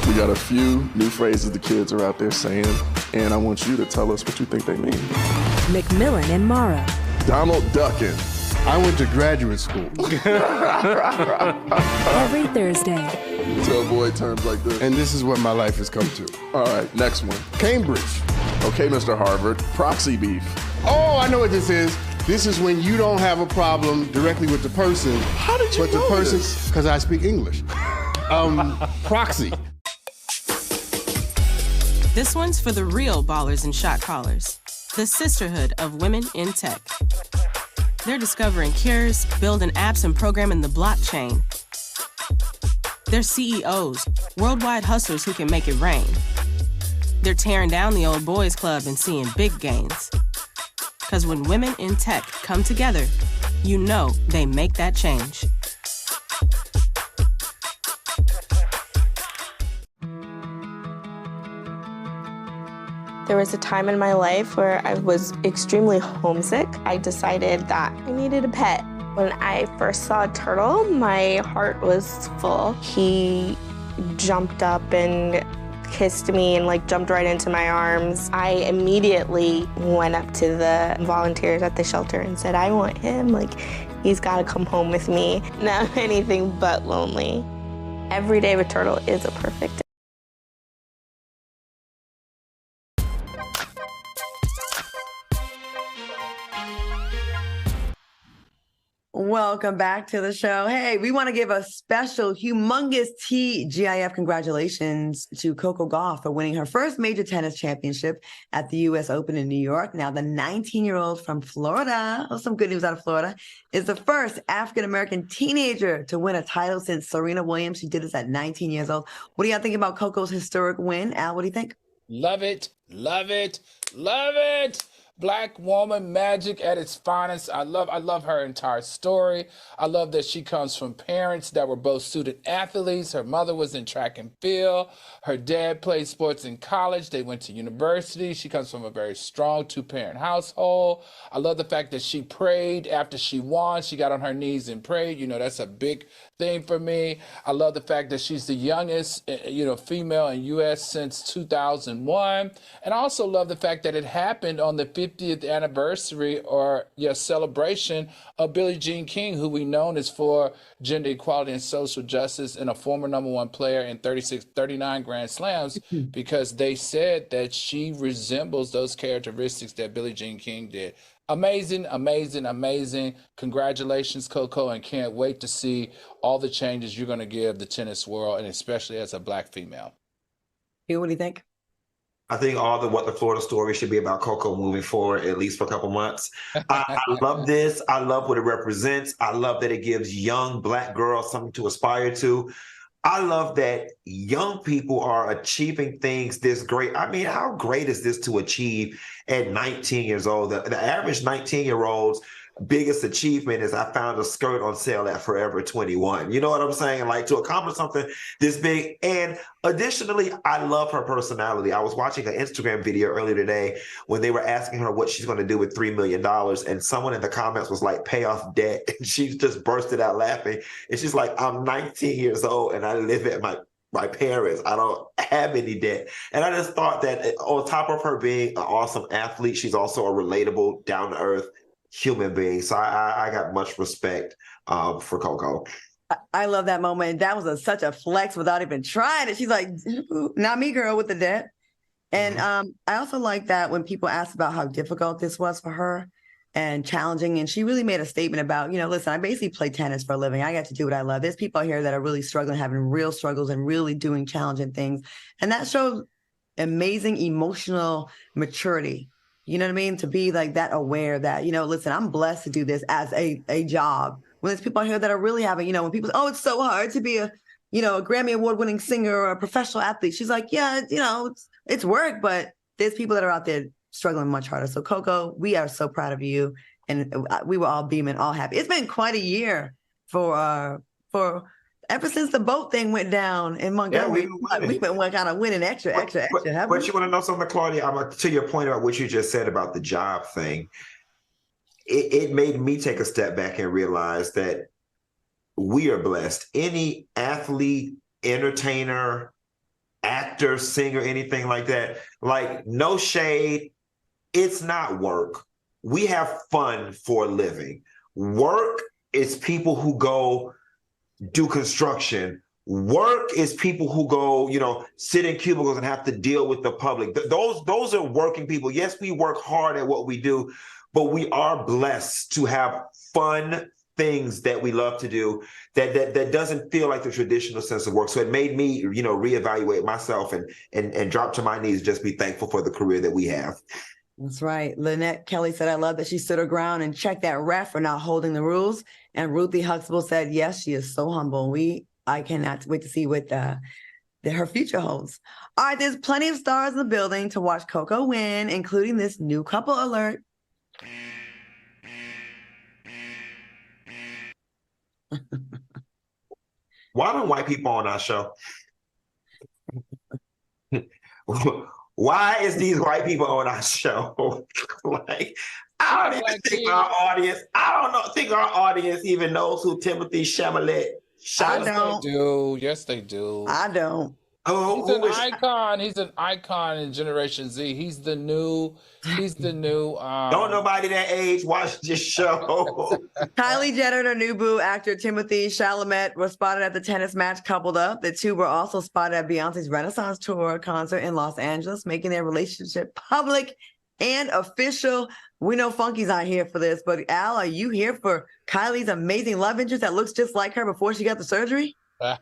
[SPEAKER 7] We got a few new phrases the kids are out there saying, and I want you to tell us what you think they mean.
[SPEAKER 8] McMillan and Mara.
[SPEAKER 7] Donald Duckin.
[SPEAKER 9] I went to graduate school.
[SPEAKER 8] Every Thursday.
[SPEAKER 7] Tell boy terms like this.
[SPEAKER 9] And this is what my life has come to.
[SPEAKER 7] All right, next one.
[SPEAKER 9] Cambridge.
[SPEAKER 7] Okay, Mr. Harvard. Proxy beef.
[SPEAKER 9] Oh, I know what this is. This is when you don't have a problem directly with the person.
[SPEAKER 7] How did you know this?
[SPEAKER 9] Because I speak English. Proxy.
[SPEAKER 10] This one's for the real ballers and shot callers, the sisterhood of women in tech. They're discovering cures, building apps, and programming the blockchain. They're CEOs, worldwide hustlers who can make it rain. They're tearing down the old boys club and seeing big gains. Because when women in tech come together, you know they make that change.
[SPEAKER 20] There was a time in my life where I was extremely homesick. I decided that I needed a pet. When I first saw a turtle, my heart was full. He jumped up and kissed me and jumped right into my arms. I immediately went up to the volunteers at the shelter and said, I want him. He's gotta come home with me. Now I'm anything but lonely. Every day with turtle is a perfect day.
[SPEAKER 1] Welcome back to the show. Hey, we want to give a special, humongous TGIF congratulations to Coco Gauff for winning her first major tennis championship at the U.S. Open in New York. Now, the 19-year-old from Florida, some good news out of Florida, is the first African-American teenager to win a title since Serena Williams. She did this at 19 years old. What do y'all think about Coco's historic win? Al, what do you think?
[SPEAKER 2] Love it, love it, love it. Black woman magic at its finest. I love her entire story. I love that she comes from parents that were both student athletes. Her mother was in track and field. Her dad played sports in college. They went to university. She comes from a very strong two-parent household. I love the fact that she prayed after she won. She got on her knees and prayed. You know, that's a big thing for me. I love the fact that she's the youngest, female in U.S. since 2001. And I also love the fact that it happened on the 50th anniversary or celebration of Billie Jean King, who we know is for gender equality and social justice and a former #1 player in 39 Grand Slams, because they said that she resembles those characteristics that Billie Jean King did. Amazing, amazing, amazing. Congratulations, Coco, and can't wait to see all the changes you're going to give the tennis world, and especially as a Black female.
[SPEAKER 1] What do you think?
[SPEAKER 3] I think what the Florida story should be about Coco moving forward, at least for a couple months. I love this. I love what it represents. I love that it gives young Black girls something to aspire to. I love that young people are achieving things this great. I mean, how great is this to achieve at 19 years old? The average 19-year-old's biggest achievement is I found a skirt on sale at Forever 21. You know what I'm saying? Like, to accomplish something this big. And additionally, I love her personality. I was watching an Instagram video earlier today when they were asking her what she's going to do with $3 million. And someone in the comments was like, pay off debt. And she just bursted out laughing. And she's like, I'm 19 years old and I live at my parents. I don't have any debt. And I just thought that on top of her being an awesome athlete, she's also a relatable, down-to-earth human being. So I got much respect for Coco.
[SPEAKER 1] I love that moment. That was such a flex without even trying it. She's like, not me, girl, with the debt. And I also like that when people ask about how difficult this was for her and challenging. And she really made a statement about, listen, I basically play tennis for a living. I got to do what I love. There's people here that are really struggling, having real struggles and really doing challenging things. And that shows amazing emotional maturity. You know what I mean? To be like that aware that, listen, I'm blessed to do this as a job. When there's people out here that are really having, when people say, oh, it's so hard to be a Grammy Award-winning singer or a professional athlete. She's like, yeah, it's work, but there's people that are out there struggling much harder. So Coco, we are so proud of you. And we were all beaming, all happy. It's been quite a year for ever since the boat thing went doin in Montgomery. We've been kind of winning extra. But
[SPEAKER 3] you want to know something, Claudia? To your point about what you just said about the job thing, it made me take a step back and realize that we are blessed. Any athlete, entertainer, actor, singer, anything like that, like, no shade, it's not work. We have fun for a living. Work is people who go do construction. Work is people who go, sit in cubicles and have to deal with the public. Those are working people. Yes, we work hard at what we do, but we are blessed to have fun things that we love to do that doesn't feel like the traditional sense of work. So it made me, reevaluate myself and drop to my knees, just be thankful for the career that we have.
[SPEAKER 1] That's right. Lynette Kelly said, I love that she stood her ground and checked that ref for not holding the rules. And Ruthie Huxtable said, yes, she is so humble. I cannot wait to see what her future holds. All right, there's plenty of stars in the building to watch Coco win, including this new couple alert.
[SPEAKER 3] Why don't white people on our show? Why is these white people on our show? Like, I don't even think our audience even knows who Timothee Chalamet.
[SPEAKER 2] Yes, they do. Yes, they do.
[SPEAKER 1] I don't.
[SPEAKER 3] Oh,
[SPEAKER 2] he's an icon. He's an icon in Generation Z. He's the new.
[SPEAKER 3] Don't nobody that age watch this show.
[SPEAKER 1] Kylie Jenner and her new boo, actor Timothee Chalamet, were spotted at the tennis match coupled up. The two were also spotted at Beyonce's Renaissance Tour concert in Los Angeles, making their relationship public and official. We know Funky's not here for this, but Al, are you here for Kylie's amazing love interest that looks just like her before she got the surgery?
[SPEAKER 2] If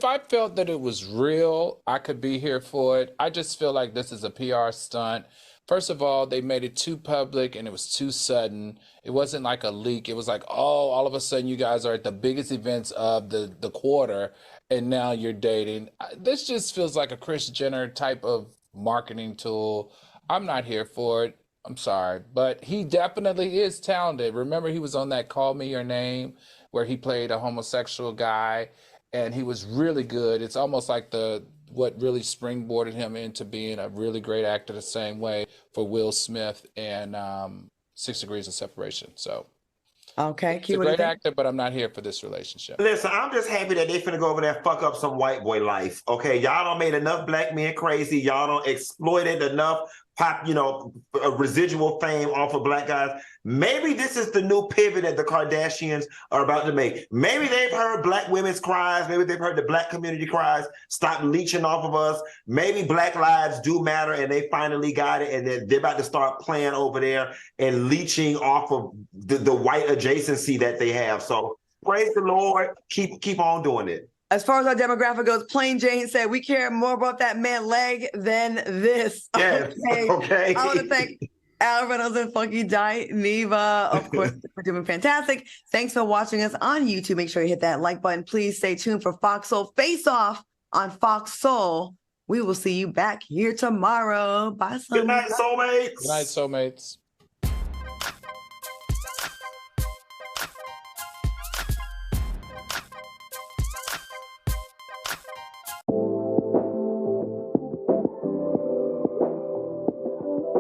[SPEAKER 2] I felt that it was real, I could be here for it. I just feel like this is a PR stunt. First of all, they made it too public and it was too sudden. It wasn't like a leak. It was like, oh, all of a sudden you guys are at the biggest events of the quarter and now you're dating. This just feels like a Kris Jenner type of marketing tool. I'm not here for it. I'm sorry, but he definitely is talented. Remember, he was on that Call Me Your Name where he played a homosexual guy, and he was really good. It's almost like what really springboarded him into being a really great actor the same way for Will Smith and 6 Degrees of Separation. So,
[SPEAKER 1] okay,
[SPEAKER 2] he's a great actor, but I'm not here for this relationship.
[SPEAKER 3] Listen, I'm just happy that they finna go over there and fuck up some white boy life. Okay, y'all don't made enough black men crazy. Y'all don't exploited enough residual fame off of black guys. Maybe this is the new pivot that the Kardashians are about to make. Maybe they've heard black women's cries. Maybe they've heard the black community cries. Stop leeching off of us. Maybe black lives do matter and they finally got it and they're about to start playing over there and leeching off of the white adjacency that they have. So praise the Lord. Keep on doing it.
[SPEAKER 1] As far as our demographic goes, Plain Jane said, we care more about that man leg than this.
[SPEAKER 3] Yes. Okay.
[SPEAKER 1] I want to thank Al Reynolds and Funky Neva, of course, for doing fantastic. Thanks for watching us on YouTube. Make sure you hit that like button. Please stay tuned for Fox Soul Face Off on Fox Soul. We will see you back here tomorrow. Bye,
[SPEAKER 3] Good night, soulmates.
[SPEAKER 2] Good night, soulmates.